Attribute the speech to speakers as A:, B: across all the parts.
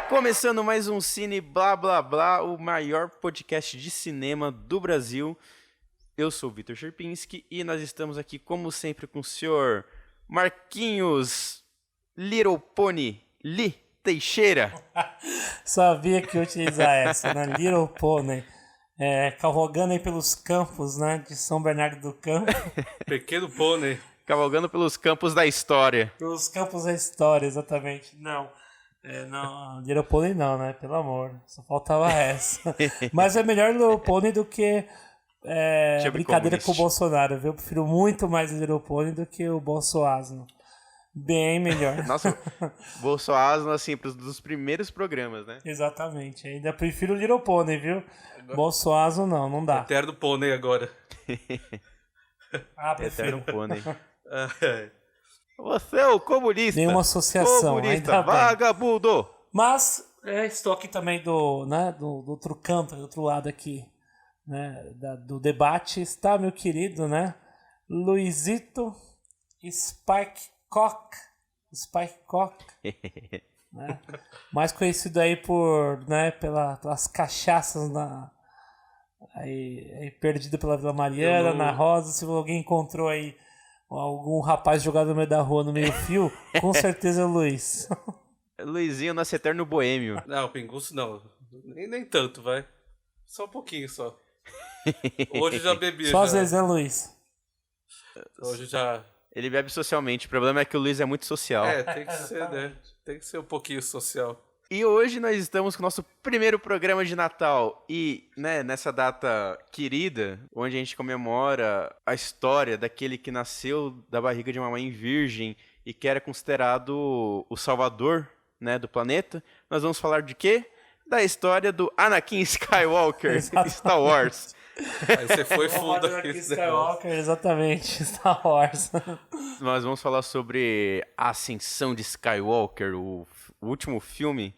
A: Começando mais um Cine Blá Blá Blá, o maior podcast de cinema do Brasil. Eu sou o Vitor Sherpinski e nós estamos aqui, como sempre, com o senhor Marquinhos Little Pony Lee Teixeira.
B: Sabia que eu ia utilizar essa, né? Little Pony. Cavalgando aí pelos campos, né? De São Bernardo do Campo.
C: Pequeno pônei.
A: Cavalgando pelos campos da história.
B: Pelos campos da história, exatamente. Não, Little Pony não, né? Pelo amor, só faltava essa. Mas é melhor Little Pony do que brincadeira com o Bolsonaro, viu? Eu prefiro muito mais Little Pony do que o Bolsoasno. Bem melhor.
A: Nossa, Bolsoasno, assim, dos primeiros programas, né?
B: Exatamente, ainda prefiro Little Pony, viu? Bolsoasno não dá.
C: Eterno pônei agora.
B: Prefiro.
A: Eterno Pônei. Você é o comunista.
B: Nenhuma associação,
A: comunista,
B: ainda bem.
A: vagabundo.
B: Mas estou aqui também do outro canto, do outro lado aqui, né, do debate. Está meu querido, né, Luizito Spike Cock, né, mais conhecido aí por, né, pelas cachaças aí perdido pela Vila Mariana, na Rosa. Se alguém encontrou aí algum rapaz jogado no meio da rua, no meio fio, com certeza é o Luiz.
A: Luizinho, nosso eterno boêmio.
C: Não, pinguço não. Nem tanto, vai. Só um pouquinho só. Hoje já bebi.
B: Só às vezes, né, Luiz?
C: Hoje já...
A: Ele bebe socialmente. O problema é que o Luiz é muito social.
C: Tem que ser, né? Tem que ser um pouquinho social.
A: E hoje nós estamos com o nosso primeiro programa de Natal. E, né, nessa data querida, onde a gente comemora a história daquele que nasceu da barriga de uma mãe virgem e que era considerado o salvador, né, do planeta, nós vamos falar de quê? Da história do Anakin Skywalker, Star Wars.
C: Aí você foi fundo aqui.
B: Skywalker, exatamente, Star Wars.
A: Nós vamos falar sobre a ascensão de Skywalker, o último filme,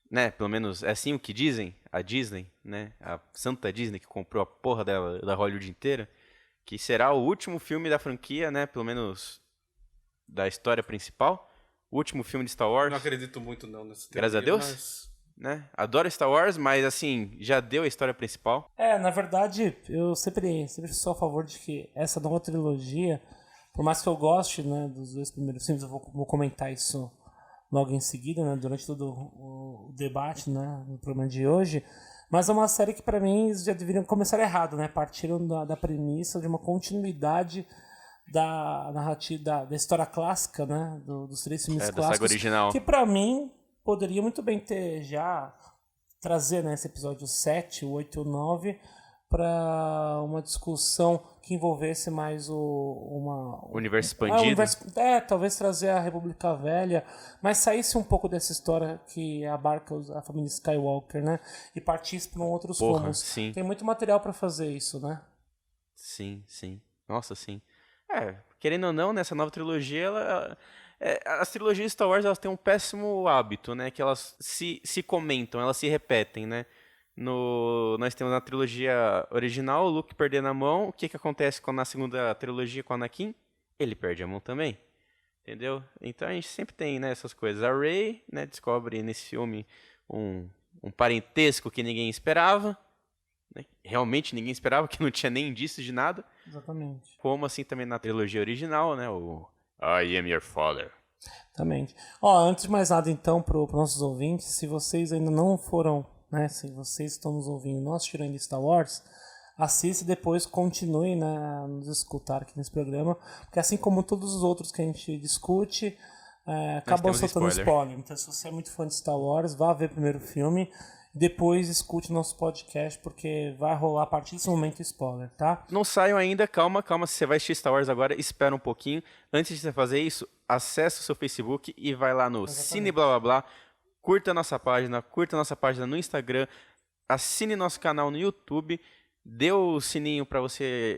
A: né, pelo menos é assim o que dizem, a Disney, né, a santa Disney que comprou a porra da Hollywood inteira, que será o último filme da franquia, né, pelo menos da história principal, o último filme de Star Wars.
C: Não acredito muito não nessa teoria.
A: Graças a Deus.
C: Mas...
A: Né? Adoro Star Wars, mas assim, já deu a história principal.
B: Na verdade, eu sempre sou a favor de que essa nova trilogia, por mais que eu goste, né, dos dois primeiros filmes, eu vou comentar isso logo em seguida, né, durante todo o debate, né, no programa de hoje, mas é uma série que para mim eles já deveriam começar errado, né, partiram da premissa de uma continuidade da narrativa, da história clássica, né, dos três filmes
A: da
B: clássicos,
A: saga original.
B: que para mim poderia muito bem ter já trazer, né, esse episódio 7, 8 e 9 para uma discussão que envolvesse mais
A: universo expandido.
B: Talvez trazer a República Velha, mas saísse um pouco dessa história que abarca a família Skywalker, né, e partisse para outros rumos.
A: Sim.
B: Tem muito material para fazer isso, né?
A: Sim. Nossa, sim. Querendo ou não, nessa nova trilogia, as trilogias Star Wars, elas têm um péssimo hábito, né? Que elas se comentam, elas se repetem, né? Nós temos na trilogia original o Luke perdendo a mão. O que acontece na segunda trilogia com o Anakin? Ele perde a mão também. Entendeu? Então a gente sempre tem, né, essas coisas. A Rey, né, descobre nesse filme um parentesco que ninguém esperava. Né? Realmente ninguém esperava, que não tinha nem indícios de nada.
B: Exatamente.
A: Como assim também na trilogia original, né? O I am your father.
B: Exatamente. Antes de mais nada, então, para os nossos ouvintes, se vocês ainda não foram, né, se vocês estão nos ouvindo e não assistiram ainda Star Wars, assista e depois continue, né, a nos escutar aqui nesse programa, porque assim como todos os outros que a gente discute, acabam soltando spoiler. Então, se você é muito fã de Star Wars, vá ver o primeiro filme. Depois escute o nosso podcast, porque vai rolar a partir desse momento spoiler, tá?
A: Não saiam ainda, calma. Se você vai assistir Star Wars agora, espera um pouquinho. Antes de você fazer isso, acesse o seu Facebook e vai lá no Cine Blá Blá Blá. Curta a nossa página no Instagram. Assine nosso canal no YouTube. Dê o sininho para você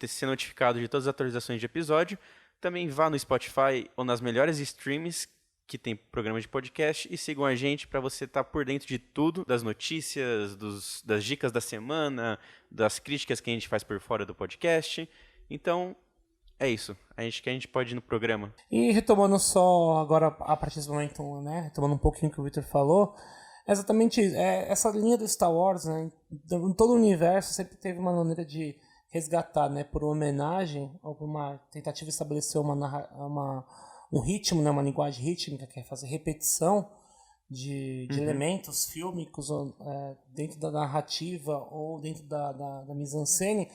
A: ser notificado de todas as atualizações de episódio. Também vá no Spotify ou nas melhores streams que tem programa de podcast, e sigam a gente para você estar por dentro de tudo, das notícias, das dicas da semana, das críticas que a gente faz por fora do podcast. Então, É isso. Acho que a gente pode ir no programa.
B: E retomando só agora a partir desse momento, né? Retomando um pouquinho o que o Victor falou, é exatamente isso. Essa linha do Star Wars, né? Em todo o universo sempre teve uma maneira de resgatar, né? Por uma homenagem ou por uma tentativa de estabelecer um ritmo, né? Uma linguagem rítmica, que é fazer repetição de elementos fílmicos dentro da narrativa ou dentro da mise-en-scène.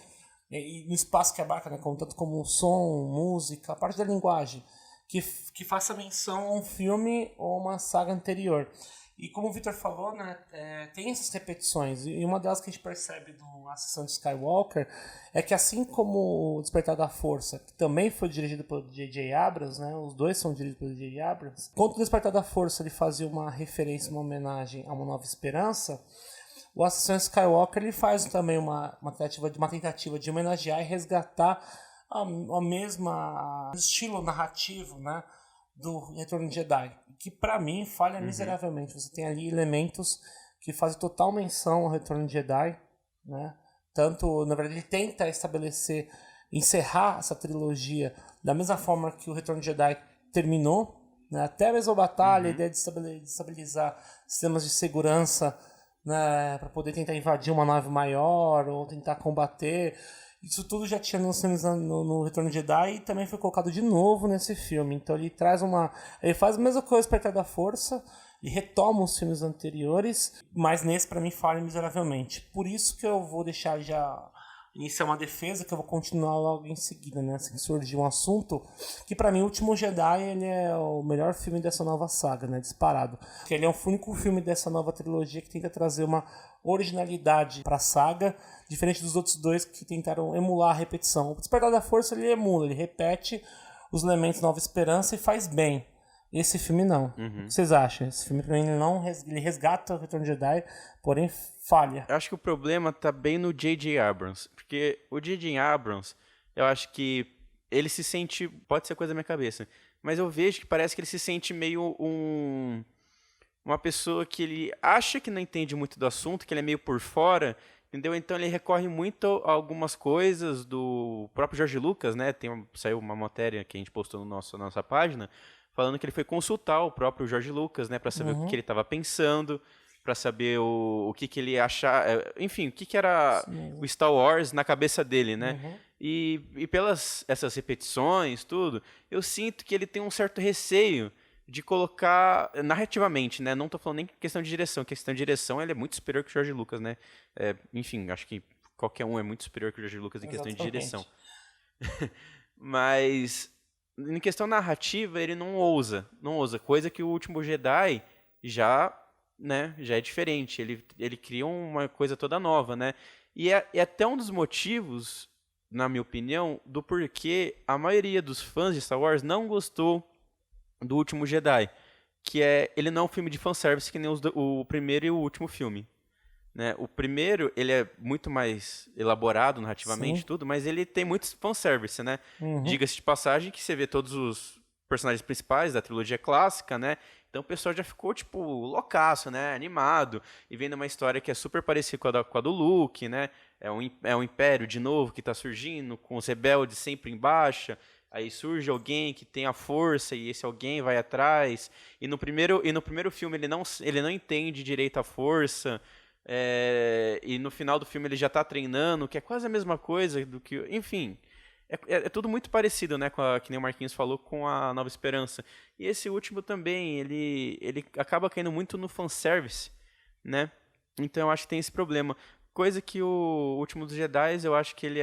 B: E no espaço que abarca, né, tanto como som, música, a parte da linguagem, que faça menção a um filme ou uma saga anterior. E como o Victor falou, né, tem essas repetições, e uma delas que a gente percebe na Ascensão de Skywalker é que, assim como o Despertar da Força, que também foi dirigido pelo J.J. Abrams, né, os dois são dirigidos pelo J.J. Abrams, enquanto o Despertar da Força ele fazia uma referência, uma homenagem a Uma Nova Esperança, o Ascensão Skywalker ele faz também uma tentativa de homenagear e resgatar a mesma estilo narrativo, né, do Retorno de Jedi, que para mim falha miseravelmente. Você tem ali elementos que fazem total menção ao Retorno de Jedi, né? Tanto, na verdade, ele tenta encerrar essa trilogia da mesma forma que o Retorno de Jedi terminou, né? Até mesmo a batalha, a ideia de estabilizar sistemas de segurança, né, para poder tentar invadir uma nave maior ou tentar combater. Isso tudo já tinha nos filmes no Retorno de Jedi e também foi colocado de novo nesse filme. Então ele faz a mesma coisa para da Força e retoma os filmes anteriores, mas nesse para mim falha miseravelmente. Por isso que eu vou deixar já iniciar uma defesa que eu vou continuar logo em seguida, né? Assim que surgir um assunto que para mim o Último Jedi ele é o melhor filme dessa nova saga, né? Disparado. Porque ele é o único filme dessa nova trilogia que tenta trazer uma originalidade para a saga, diferente dos outros dois que tentaram emular a repetição. O Despertar da Força ele emula, ele repete os elementos Nova Esperança e faz bem. Esse filme não. O que vocês acham? Esse filme pra mim ele resgata o Retorno de Jedi, porém falha.
A: Eu acho que o problema tá bem no J.J. Abrams, porque o J.J. Abrams, eu acho que ele se sente, pode ser coisa da minha cabeça, mas eu vejo que parece que ele se sente meio uma pessoa que ele acha que não entende muito do assunto, que ele é meio por fora, entendeu? Então ele recorre muito a algumas coisas do próprio George Lucas, né? Saiu uma matéria que a gente postou na nossa página, falando que ele foi consultar o próprio George Lucas, né, para saber o que ele estava pensando, para saber o que ele achava, enfim, o que era o Star Wars na cabeça dele, né? E pelas essas repetições, tudo, eu sinto que ele tem um certo receio de colocar narrativamente, né? Não estou falando nem questão de direção, questão de direção ele é muito superior que o George Lucas, né? Enfim, acho que qualquer um é muito superior que o George Lucas em questão de direção. Mas em questão narrativa, ele não ousa, coisa que o Último Jedi já é diferente, ele cria uma coisa toda nova, né? E é até um dos motivos, na minha opinião, do porquê a maioria dos fãs de Star Wars não gostou do Último Jedi, que ele não é um filme de fanservice que nem o primeiro e o último filme. Né? O primeiro, ele é muito mais elaborado narrativamente, tudo, mas ele tem muito fanservice, né? Diga-se de passagem que você vê todos os personagens principais da trilogia clássica, né? Então o pessoal já ficou, tipo, loucaço, né? Animado, e vendo uma história que é super parecida com a do Luke, né? É um império de novo que está surgindo, com os rebeldes sempre em baixa, aí surge alguém que tem a força e esse alguém vai atrás, e no primeiro filme ele não entende direito a força. E no final do filme ele já está treinando, que é quase a mesma coisa do que... Enfim, é tudo muito parecido, né? Que nem o Marquinhos falou, com a Nova Esperança. E esse último também, ele acaba caindo muito no fanservice, né? Então eu acho que tem esse problema. Coisa que o Último dos Jedi, eu acho que ele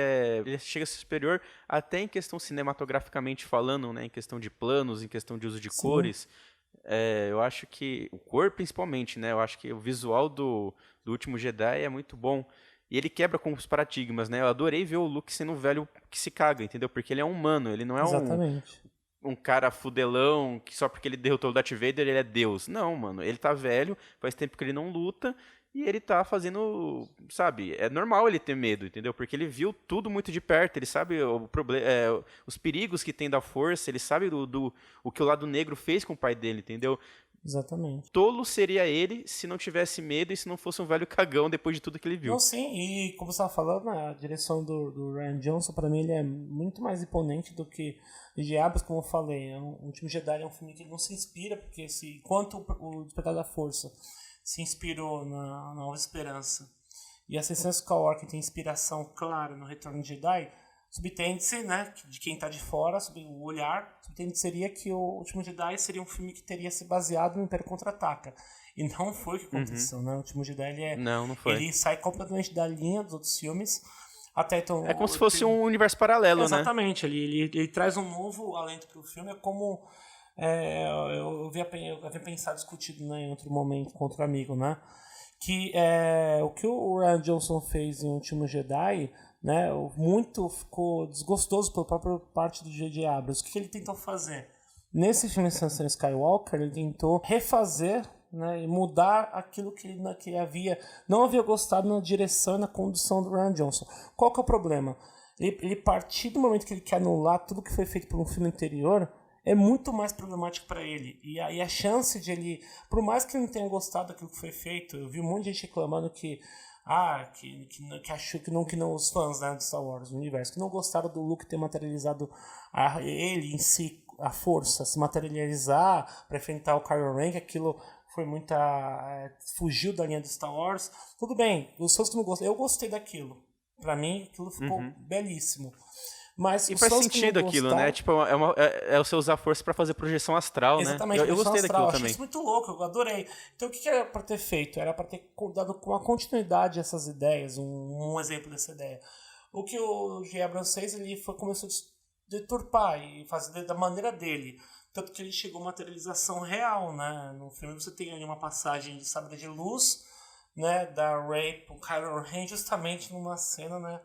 A: chega a ser superior, até em questão cinematograficamente falando, né? Em questão de planos, em questão de uso de cores. Eu acho que o cor principalmente, né? Eu acho que o visual do Último Jedi é muito bom. E ele quebra com os paradigmas, né? Eu adorei ver o Luke sendo um velho que se caga, entendeu? Porque ele é um humano, ele não é um cara fudelão que só porque ele derrotou o Darth Vader ele é Deus. Não, mano, ele tá velho, faz tempo que ele não luta e ele tá fazendo, sabe? É normal ele ter medo, entendeu? Porque ele viu tudo muito de perto, ele sabe os perigos que tem da força, ele sabe o que o lado negro fez com o pai dele, entendeu?
B: Exatamente.
A: Tolo seria ele se não tivesse medo e se não fosse um velho cagão depois de tudo que ele viu.
B: Não, sim, e como você estava falando, né, a direção do Ryan Johnson, para mim, ele é muito mais imponente do que Diablos, como eu falei. O Último Jedi é um filme que ele não se inspira, porque enquanto o Despertar da Força se inspirou na Nova Esperança e a Ascensão Skywalker tem inspiração clara no Retorno de Jedi, subtende-se, né, de quem está de fora, o olhar, subtende seria que o Último Jedi seria um filme que teria se baseado no Império Contra-Ataca. E não foi o que aconteceu, né? O Último Jedi,
A: Não foi.
B: ele sai completamente da linha dos outros filmes. Até então,
A: É como se fosse um universo paralelo, né?
B: Exatamente, ele traz um novo alento para o filme, é como eu havia pensado, discutido, né, em outro momento com outro amigo, né? Que o que o Ryan Johnson fez em Último Jedi, né, muito ficou desgostoso pela própria parte do J.J. Abrams. O que ele tentou fazer? Nesse filme Ascensão Skywalker, ele tentou refazer, né, e mudar aquilo que ele não havia gostado na direção e na condução do Ryan Johnson. Qual que é o problema? Ele partir do momento que ele quer anular tudo que foi feito por um filme anterior é muito mais problemático para ele. E a chance de ele, por mais que ele não tenha gostado daquilo que foi feito, eu vi um monte de gente reclamando que achou que não os fãs, né, de Star Wars, do universo, que não gostaram do Luke ter materializado ele em si, a força, se materializar para enfrentar o Kylo Ren, que aquilo foi fugiu da linha do Star Wars. Tudo bem, os fãs que não gostam, eu gostei daquilo. Para mim, aquilo ficou belíssimo. Mas
A: e faz sentido aquilo, né? Tipo, é você usar a força pra fazer projeção astral,
B: exatamente,
A: né? Eu gostei daquilo também.
B: Achei isso muito louco, eu adorei. Então o que era pra ter feito? Era pra ter dado uma continuidade a essas ideias, um exemplo dessa ideia. O que o J. Abrams fez, ele começou a deturpar e fazer da maneira dele. Tanto que ele chegou a materialização real, né? No filme você tem ali uma passagem de sabre de luz, né, da Rey pro Kylo Ren, justamente numa cena, né,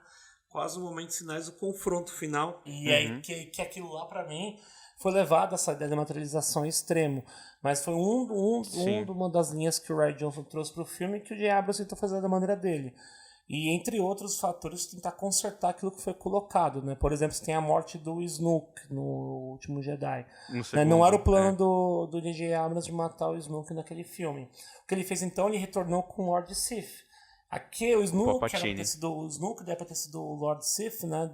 B: quase um momento de sinais do confronto final. E aí que aquilo lá, pra mim, foi levado a essa ideia de materialização ao extremo. Mas foi uma das linhas que o Ryan Johnson trouxe pro filme que o J. Abrams tentou fazer da maneira dele. E entre outros fatores, tentar consertar aquilo que foi colocado, né? Por exemplo, você tem a morte do Snoke no Último Jedi. Não era o plano do J.J. Abrams de matar o Snoke naquele filme. O que ele fez então, ele retornou com o Lord Sith. Aqui o Snoke deve ter sido o Lord Sith, né,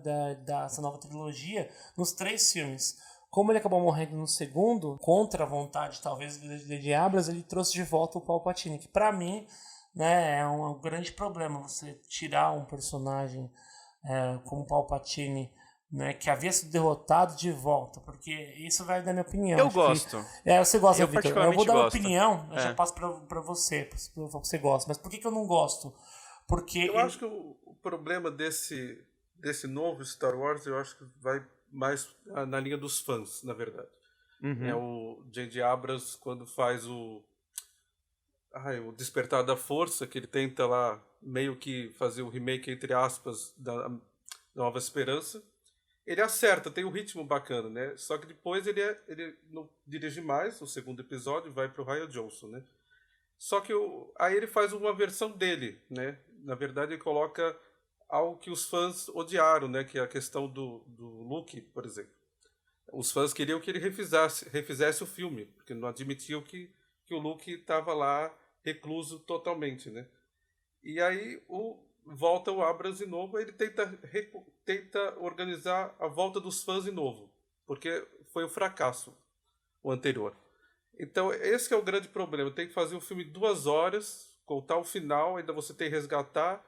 B: dessa nova trilogia, nos 3 filmes. Como ele acabou morrendo no segundo, contra a vontade talvez de J.J. Abrams, ele trouxe de volta o Palpatine, que pra mim, né, é um grande problema você tirar um personagem como o Palpatine, né, que havia sido derrotado, de volta, porque isso vai dar minha opinião.
A: Eu gosto.
B: Você gosta, Victor? Eu vou dar uma
A: gosto.
B: opinião, eu já passo pra você, se você gosta. Mas por que eu não gosto? Porque
C: eu acho que o problema desse novo Star Wars, eu acho que vai mais na linha dos fãs, na verdade. É o J.J. Abrams, quando faz o Despertar da Força, que ele tenta lá meio que fazer o remake, entre aspas, da Nova Esperança. Ele acerta, tem um ritmo bacana, né? Só que depois ele não dirige mais, o segundo episódio vai para o Ryan Johnson, né? Só que aí ele faz uma versão dele, né? Na verdade, ele coloca algo que os fãs odiaram, né? Que é a questão do Luke, por exemplo. Os fãs queriam que ele refizesse o filme, porque não admitiam que o Luke estava lá recluso totalmente, né? E aí volta o Abrams de novo, ele tenta organizar a volta dos fãs de novo, porque foi um fracasso o anterior. Então esse é o grande problema, tem que fazer um filme 2 horas, contar o final, ainda você tem que resgatar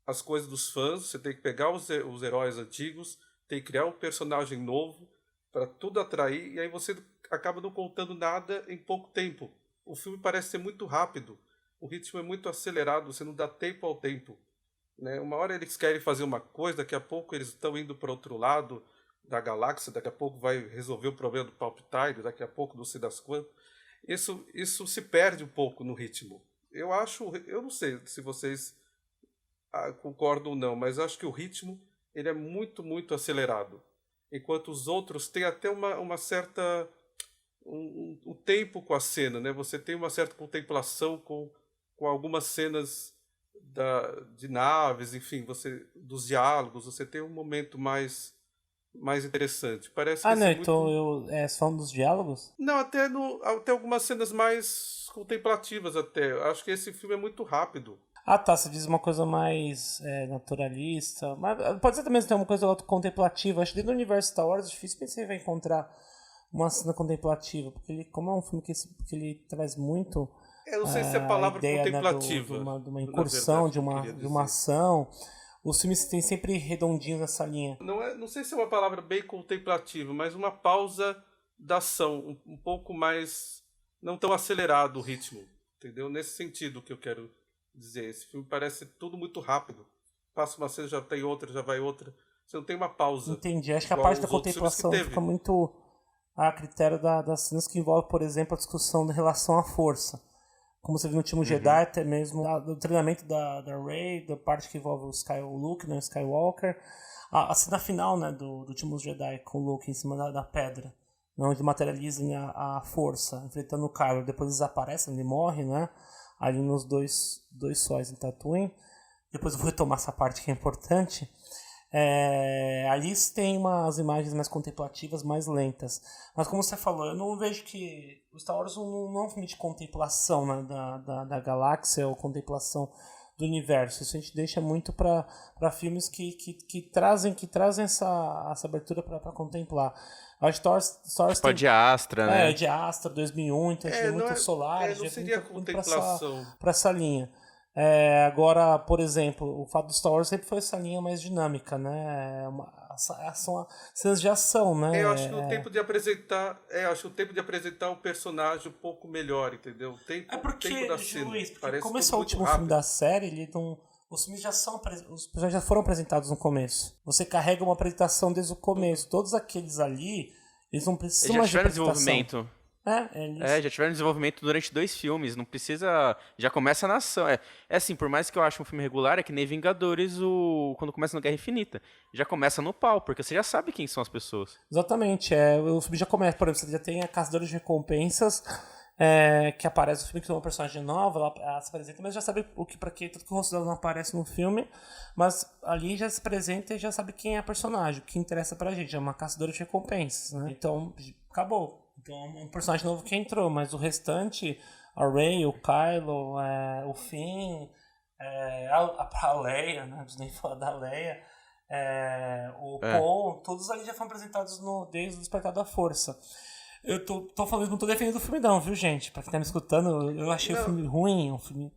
C: as coisas dos fãs, você tem que pegar os heróis antigos, tem que criar um personagem novo para tudo atrair, e aí você acaba não contando nada em pouco tempo. O filme parece ser muito rápido, o ritmo é muito acelerado, você não dá tempo ao tempo, né? Uma hora eles querem fazer uma coisa, daqui a pouco eles estão indo para outro lado da galáxia, daqui a pouco vai resolver o problema do Palpatine, daqui a pouco não sei das quantas. Isso se perde um pouco no ritmo. Eu não sei se vocês concordam ou não, mas acho que o ritmo ele é muito, muito acelerado, enquanto os outros têm até uma certa um tempo com a cena, né? Você tem uma certa contemplação com algumas cenas de naves, enfim, dos diálogos, você tem um momento mais mais interessante. Parece que
B: Ah, não,
C: assim,
B: então
C: muito...
B: falando dos diálogos?
C: Não, até algumas cenas mais contemplativas até. Eu acho que esse filme é muito rápido.
B: Ah, tá, você diz uma coisa mais naturalista. Mas pode ser também ter uma coisa contemplativa. Acho que dentro do universo Star Wars é difícil que você vai encontrar uma cena contemplativa. Porque ele, como é um filme que ele traz muito
C: Eu não sei se a
B: a
C: palavra
B: ideia, né,
C: contemplativa.
B: de uma
C: na
B: incursão,
C: verdade, eu queria
B: de uma
C: dizer.
B: ação. Os filmes têm sempre redondinhos nessa linha.
C: Não sei se é uma palavra bem contemplativa, mas uma pausa da ação, um pouco mais, não tão acelerado o ritmo, entendeu? Nesse sentido que eu quero dizer. Esse filme parece tudo muito rápido. Passa uma cena, já tem outra, já vai outra. Você não tem uma pausa.
B: Entendi. Acho que a
C: Igual
B: parte da
C: os outros filmes que
B: contemplação
C: teve.
B: fica muito a critério das cenas que envolvem, por exemplo, a discussão em relação à força. Como você viu no último Jedi, até mesmo do treinamento da Rey, da parte que envolve o Luke, né, o Skywalker. A cena final, né, do último Jedi com o Luke em cima da pedra, onde materializam a força, enfrentando o Kylo. Depois eles desaparecem, ele morre, né, ali nos dois sóis em Tatooine. Depois eu vou retomar essa parte que é importante. Ali tem umas imagens mais contemplativas, mais lentas. Mas como você falou, eu não vejo que o Star Wars não é um filme de contemplação, né, da galáxia ou contemplação do universo. Isso a gente deixa muito para filmes que trazem essa abertura para contemplar. A Star Wars
A: Tipo a de Astra, né?
B: de Astra 2001, então a gente vê muito Solaris,
C: não
B: a gente
C: seria
B: vê muito
C: contemplação.
B: para essa linha. Agora, por exemplo, o fato do Star Wars sempre foi essa linha mais dinâmica, né? São cenas de ação, né?
C: Eu acho que o tempo de apresentar, o personagem um pouco melhor, entendeu? O tempo da cena.
B: Luiz, porque
C: Parece
B: como esse é
C: tudo
B: o
C: muito
B: último filme
C: rápido.
B: da série, os filmes os personagens já foram apresentados no começo. Você carrega uma apresentação desde o começo. Todos aqueles ali, eles não precisam
A: Eles já
B: mais de
A: tiveram
B: apresentação.
A: desenvolvimento.
B: Eles...
A: Já tiveram desenvolvimento durante 2 filmes, não precisa. Já começa na ação. É assim, por mais que eu ache um filme regular, é que nem Vingadores, quando começa no Guerra Infinita. Já começa no pau, porque você já sabe quem são as pessoas.
B: Exatamente. O filme já começa, por exemplo, você já tem a Caçadora de Recompensas, que aparece no filme, que é uma personagem nova, ela se apresenta, mas já sabe pra quê, tanto que o rosto dela não aparece no filme, mas ali já se apresenta e já sabe quem é a personagem, o que interessa pra gente, é uma Caçadora de Recompensas, né? Então, acabou. Então é um personagem novo que entrou, mas o restante, a Rey, o Kylo, o Finn, a Leia, né? Não preciso nem falar da Leia, o Paul, todos ali já foram apresentados desde o Despertar da Força. Eu tô falando, não tô defendendo o filme não, viu, gente? Pra quem tá me escutando, eu achei o filme ruim, um filme...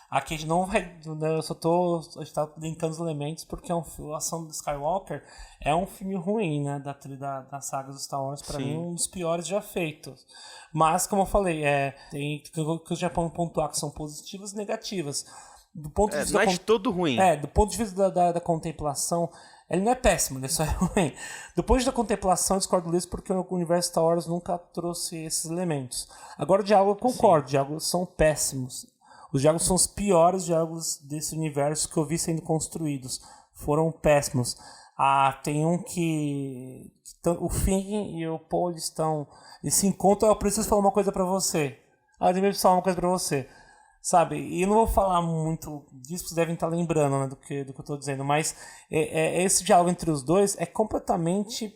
B: Aqui a gente não vai... Eu a gente tá linkando os elementos porque a ação do Skywalker é um filme ruim, né? Da saga do Star Wars, pra mim, um dos piores já feitos. Mas, como eu falei, tem que o Japão pontuar que são positivas e negativas. Do ponto de vista
A: não é de todo ruim.
B: do ponto de vista da contemplação, ele não é péssimo, ele só é ruim. Depois da contemplação, eu discordo disso porque o universo Star Wars nunca trouxe esses elementos. Agora, o diálogo, eu concordo, os diálogos são péssimos. Os diálogos são os piores diálogos desse universo que eu vi sendo construídos. Foram péssimos. Tem um que o Finn e o Paul eles se encontram. Eu preciso falar uma coisa pra você. Eu preciso falar uma coisa pra você. Sabe? E eu não vou falar muito disso, vocês devem estar lembrando, né, do que eu tô dizendo. Mas esse diálogo entre os dois é completamente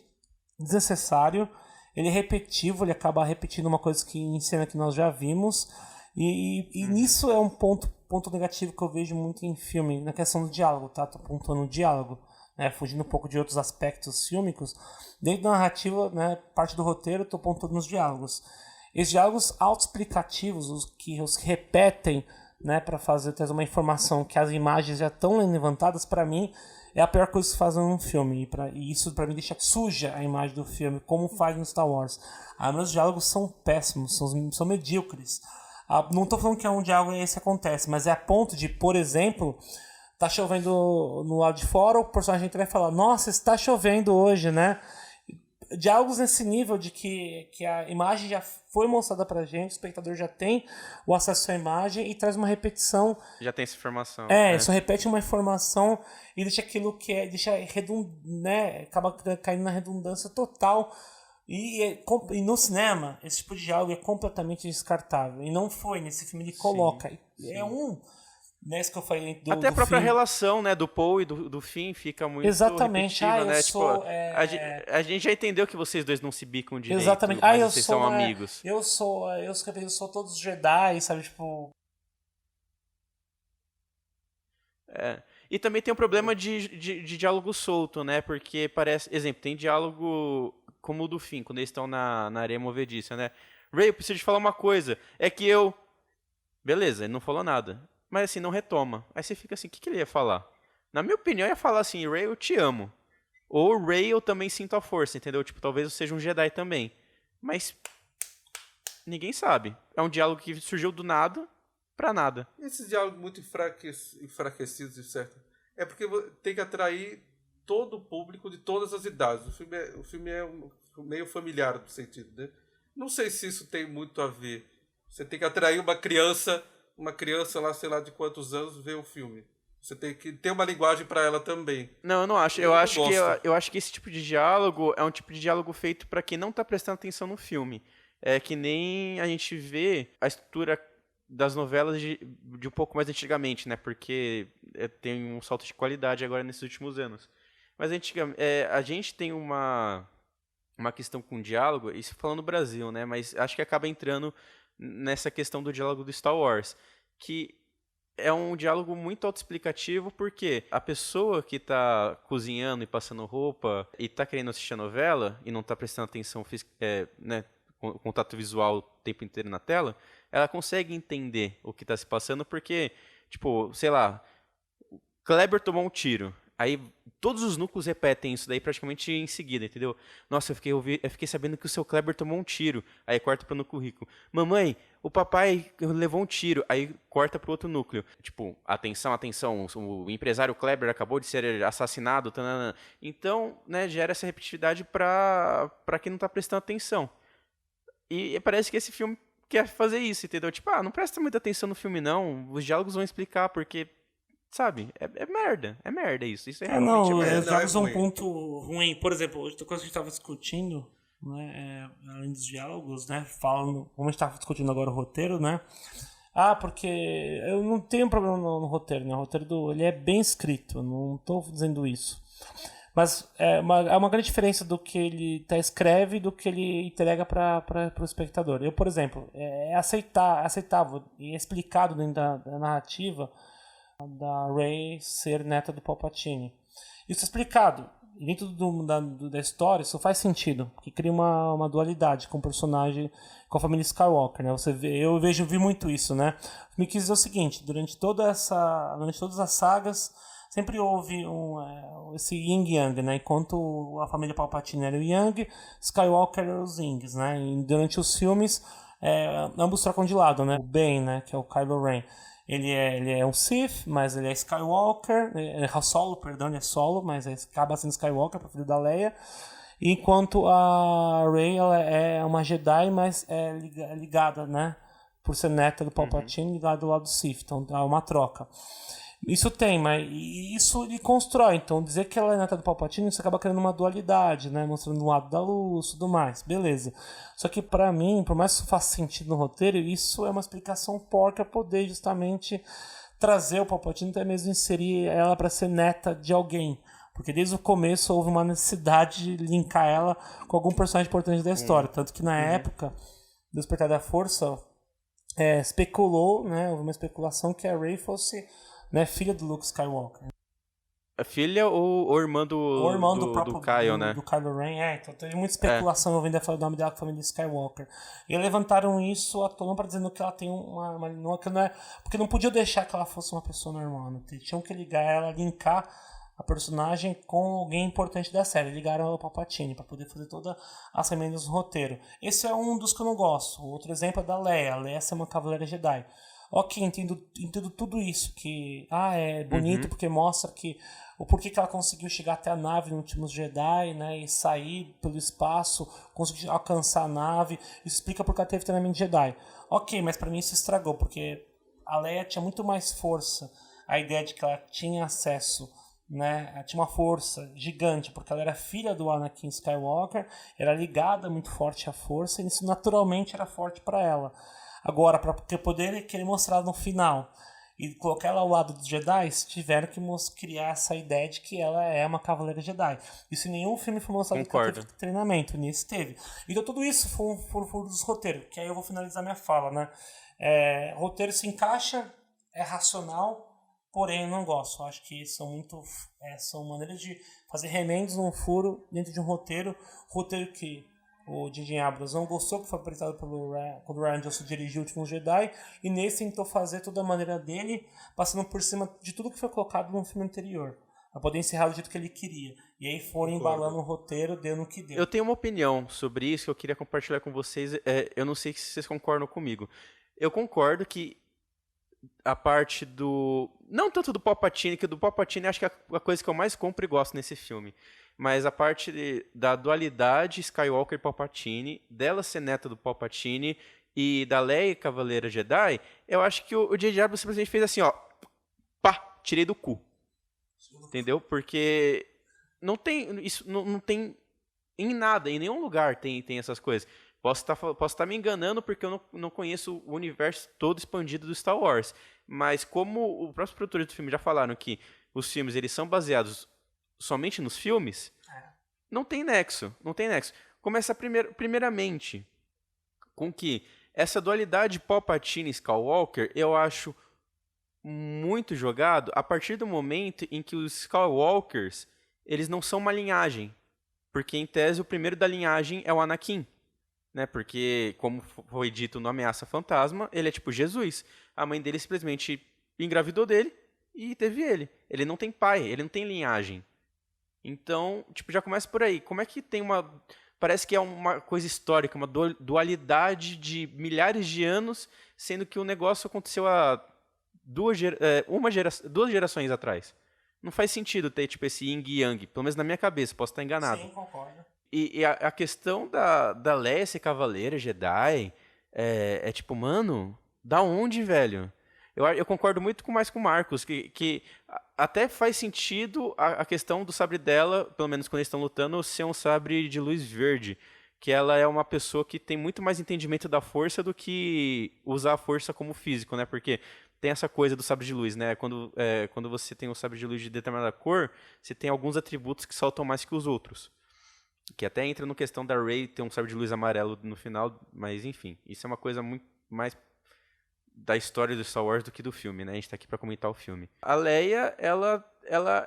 B: desnecessário. Ele é repetitivo, ele acaba repetindo uma coisa em cena que nós já vimos. E nisso é um ponto negativo que eu vejo muito em filme, na questão do diálogo, tá? Tô pontuando o diálogo, né? Fugindo um pouco de outros aspectos fílmicos. Dentro da narrativa, né, parte do roteiro, eu tô pontuando nos diálogos. Esses diálogos autoexplicativos, os que repetem, né, para trazer uma informação que as imagens já estão levantadas, para mim, é a pior coisa que se faz num filme. E isso, para mim, deixa suja a imagem do filme, como faz no Star Wars. Meus diálogos são péssimos, são medíocres. Não tô falando que é um diálogo esse acontece, mas é a ponto de, por exemplo, tá chovendo no lado de fora, o personagem entra e fala, nossa, está chovendo hoje, né? Diálogos nesse nível de que a imagem já foi mostrada pra gente, o espectador já tem o acesso à imagem e traz uma repetição.
A: Já tem essa informação.
B: Só repete uma informação e deixa aquilo que né? Acaba caindo na redundância total. E no cinema, esse tipo de diálogo é completamente descartável. E não foi, nesse filme ele coloca.
A: Sim.
B: nesse que eu falei
A: Até a
B: do
A: própria
B: fim.
A: relação, né, do Paul e do Finn fica muito
B: Exatamente.
A: repetitiva,
B: Eu
A: né?
B: sou...
A: Tipo, a gente já entendeu que vocês dois não se bicam direito,
B: Exatamente.
A: mas
B: Eu
A: vocês
B: sou...
A: são amigos.
B: eu sou todos Jedi, sabe? Tipo...
A: E também tem um problema de diálogo solto, né? Porque parece... Exemplo, tem diálogo como o do Finn, quando eles estão na areia movediça, né? Rey, eu preciso te falar uma coisa. É que eu... Beleza, ele não falou nada. Mas assim, não retoma. Aí você fica assim, o que ele ia falar? Na minha opinião, ia falar assim, Rey, eu te amo. Ou Rey, eu também sinto a força, entendeu? Tipo, talvez eu seja um Jedi também. Mas ninguém sabe. É um diálogo que surgiu do nada pra nada.
C: Esses diálogos muito enfraquecidos, de certo. É porque tem que atrair todo o público de todas as idades. O filme é meio familiar no sentido, né? Não sei se isso tem muito a ver. Você tem que atrair uma criança lá, sei lá de quantos anos, ver o filme. Você tem que ter uma linguagem para ela também.
A: Não, eu não acho. Eu acho que esse tipo de diálogo é um tipo de diálogo feito pra quem não tá prestando atenção no filme. É que nem a gente vê a estrutura das novelas de um pouco mais antigamente, né? Porque tem um salto de qualidade agora nesses últimos anos. Mas a gente tem uma questão com diálogo, isso falando no Brasil, né? Mas acho que acaba entrando nessa questão do diálogo do Star Wars, que é um diálogo muito autoexplicativo, porque a pessoa que está cozinhando e passando roupa e está querendo assistir a novela e não está prestando atenção, né, contato visual o tempo inteiro na tela, ela consegue entender o que está se passando, porque, tipo, sei lá, Kleber tomou um tiro. Aí todos os núcleos repetem isso daí praticamente em seguida, entendeu? Nossa, eu fiquei sabendo que o seu Kleber tomou um tiro. Aí corta pro núcleo rico. Mamãe, o papai levou um tiro. Aí corta pro outro núcleo. Tipo, atenção, atenção, o empresário Kleber acabou de ser assassinado. Tanana. Então, né, gera essa repetitividade pra quem não tá prestando atenção. E parece que esse filme quer fazer isso, entendeu? Tipo, não presta muita atenção no filme não. Os diálogos vão explicar porque... Sabe? É merda isso. Isso é realmente
B: não,
A: merda.
B: os jogos são um ponto ruim. Por exemplo, outra coisa que a gente estava discutindo, né, além dos diálogos, né, falando, como a gente estava discutindo agora o roteiro, né, porque eu não tenho problema no roteiro, né, o roteiro ele é bem escrito, eu não estou dizendo isso. Mas é uma grande diferença do que ele escreve e do que ele entrega para o espectador. Eu, por exemplo, é aceitável e é explicado dentro da narrativa da Rey ser neta do Palpatine. Isso é explicado. E dentro da história, isso faz sentido, porque cria uma dualidade com o personagem, com a família Skywalker, né? Eu vi muito isso, né? Me quis dizer o seguinte, durante todas as sagas, sempre houve esse yin yang, né? Enquanto a família Palpatine era o yang, Skywalker era os yings, né? E durante os filmes, ambos trocam de lado, né? O Ben, né? Que é o Kylo Ren. Ele é um Sith, mas ele é Skywalker, ele é Solo, perdão, ele é Solo, mas acaba sendo Skywalker, filho da Leia. Enquanto a Rey, ela é uma Jedi, mas é ligada, né? Por ser neta do Palpatine, ligada do lado do Sith, então há uma troca. Isso tem, mas isso ele constrói. Então, dizer que ela é neta do Palpatine, isso acaba criando uma dualidade, né? Mostrando um lado da luz e tudo mais. Beleza. Só que, pra mim, por mais que isso faça sentido no roteiro, isso é uma explicação porca poder justamente trazer o Palpatine, até mesmo inserir ela pra ser neta de alguém. Porque desde o começo houve uma necessidade de linkar ela com algum personagem importante da história. Tanto que na época do Despertar da Força, especulou, né? Houve uma especulação que a Rey fosse... né, filha do Luke Skywalker.
A: A filha ou irmã do Kyle, né?
B: Do Kylo Ren, então teve muita especulação ouvindo o nome dela com a família Skywalker. E levantaram isso à tona para dizendo que ela tem porque não podia deixar que ela fosse uma pessoa normal, né? Tinham que ligar ela, linkar a personagem com alguém importante da série. Ligaram ela ao Palpatine para poder fazer todas as emendas no roteiro. Esse é um dos que eu não gosto. Outro exemplo é da Leia. A Leia é uma cavaleira Jedi. Ok, entendo tudo isso, que é bonito porque mostra o porquê que ela conseguiu chegar até a nave no Últimos Jedi, né, e sair pelo espaço, conseguir alcançar a nave, isso explica porque ela teve treinamento Jedi. Ok, mas pra mim isso estragou, porque a Leia tinha muito mais força, a ideia de que ela tinha acesso, né, ela tinha uma força gigante, porque ela era filha do Anakin Skywalker, era ligada muito forte à força, e isso naturalmente era forte para ela. Agora, para ter poder, ele querer mostrar no final. e colocar ela ao lado dos Jedi, tiveram que criar essa ideia de que ela é uma Cavaleira Jedi. Isso em nenhum filme foi mostrado que ela teve treinamento, nesse teve. Então tudo isso foi um furo dos roteiros, que aí eu vou finalizar minha fala, né? Roteiro se encaixa, é racional, porém eu não gosto. Eu acho que são maneiras de fazer remendos num furo dentro de um roteiro que o J.J. Abrams não gostou, que foi apresentado quando o Rian Johnson dirigiu O Último Jedi, e nesse tentou fazer toda a maneira dele, passando por cima de tudo que foi colocado no filme anterior, para poder encerrar do jeito que ele queria. E aí foram embalando o roteiro, deu no que deu.
A: Eu tenho uma opinião sobre isso que eu queria compartilhar com vocês. Eu não sei se vocês concordam comigo. Eu concordo que a parte do... Não tanto do Palpatine, que do Palpatine acho que é a coisa que eu mais compro e gosto nesse filme. Mas a parte da dualidade Skywalker e Palpatine, dela ser neta do Palpatine e da Leia Cavaleira Jedi, eu acho que o J.J. Abrams simplesmente fez assim, ó, pá, tirei do cu. Entendeu? Porque não tem isso, não tem em nada, em nenhum lugar tem essas coisas. Posso estar me enganando porque eu não conheço o universo todo expandido do Star Wars. Mas como os próprios produtores do filme já falaram que os filmes eles são baseados somente nos filmes, não tem nexo. Começa primeiramente com que essa dualidade Palpatine-Skywalker eu acho muito jogado a partir do momento em que os Skywalkers eles não são uma linhagem. Porque, em tese, o primeiro da linhagem é o Anakin. Né? Porque, como foi dito no Ameaça Fantasma, ele é tipo Jesus. A mãe dele simplesmente engravidou dele e teve ele. Ele não tem pai, ele não tem linhagem. Então, tipo, já começa por aí. Como é que tem uma... Parece que é uma coisa histórica, uma dualidade de milhares de anos, sendo que o negócio aconteceu há duas gerações atrás. Não faz sentido ter, tipo, esse yin e yang, pelo menos na minha cabeça, posso estar enganado.
B: Sim, concordo.
A: E a questão da Leia ser Cavaleira Jedi é tipo, mano, da onde, velho? Eu concordo muito mais com o Marcos, que até faz sentido a questão do sabre dela, pelo menos quando eles estão lutando, ser um sabre de luz verde. Que ela é uma pessoa que tem muito mais entendimento da força do que usar a força como físico, né? Porque tem essa coisa do sabre de luz, né? Quando você tem um sabre de luz de determinada cor, você tem alguns atributos que saltam mais que os outros. Que até entra no questão da Rey ter um sabre de luz amarelo no final, mas enfim, isso é uma coisa muito mais da história do Star Wars do que do filme, né? A gente tá aqui pra comentar o filme. A Leia, ela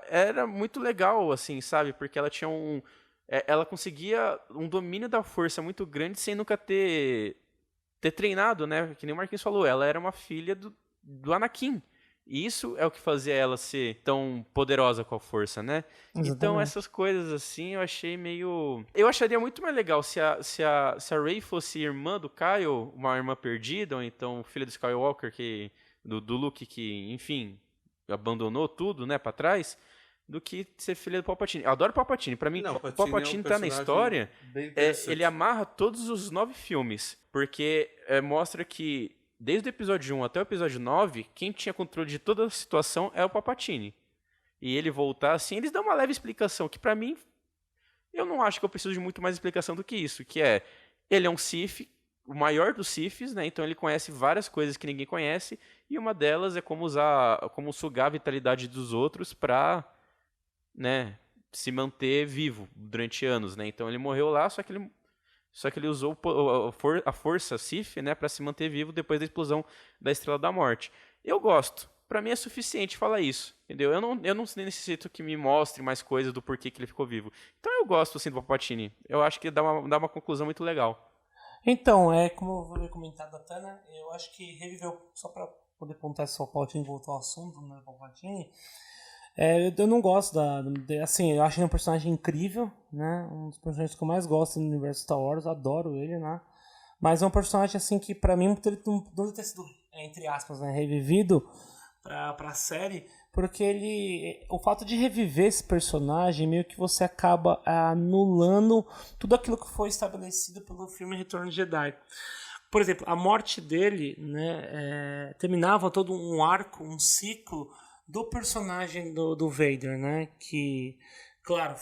A: era muito legal, assim, sabe? Porque ela tinha ela conseguia um domínio da força muito grande sem nunca ter treinado, né? Que nem o Marquinhos falou, ela era uma filha do Anakin. E isso é o que fazia ela ser tão poderosa com a força, né?
B: Exatamente.
A: Então essas coisas assim eu achei meio... Eu acharia muito mais legal se a Rey fosse irmã do Kyle, uma irmã perdida, ou então filha do Skywalker, do Luke, que, enfim, abandonou tudo, né, pra trás, do que ser filha do Palpatine. Eu adoro Palpatine. Pra mim,
C: Não,
A: o Palpatine tá na história, ele amarra todos os 9 filmes, porque mostra que desde o episódio 1 até o episódio 9, quem tinha controle de toda a situação é o Palpatine. E ele voltar assim, eles dão uma leve explicação, que pra mim, eu não acho que eu preciso de muito mais explicação do que isso, que é, ele é um Sith, o maior dos Siths, né? Então ele conhece várias coisas que ninguém conhece, e uma delas é como sugar a vitalidade dos outros pra, né, se manter vivo durante anos, né? Então ele morreu lá, só que ele usou a força Sith, né, para se manter vivo depois da explosão da Estrela da Morte. Eu gosto. Pra mim é suficiente falar isso, entendeu? Eu não necessito que me mostre mais coisas do porquê que ele ficou vivo. Então eu gosto, assim, do Palpatine. Eu acho que dá uma conclusão muito legal.
B: Então, como eu vou comentar da Tana, eu acho que reviveu, só pra poder contar se o Palpatine voltou ao assunto, né, Palpatine... eu não gosto assim, eu acho ele um personagem incrível, né? Um dos personagens que eu mais gosto no universo Star Wars, adoro ele, né? Mas é um personagem assim que pra mim não deve ter sido, entre aspas, né, revivido pra série, porque o fato de reviver esse personagem meio que você acaba anulando tudo aquilo que foi estabelecido pelo filme Retorno de Jedi. Por exemplo, a morte dele, né, terminava todo um arco, um ciclo do personagem do Vader, né? Que, claro,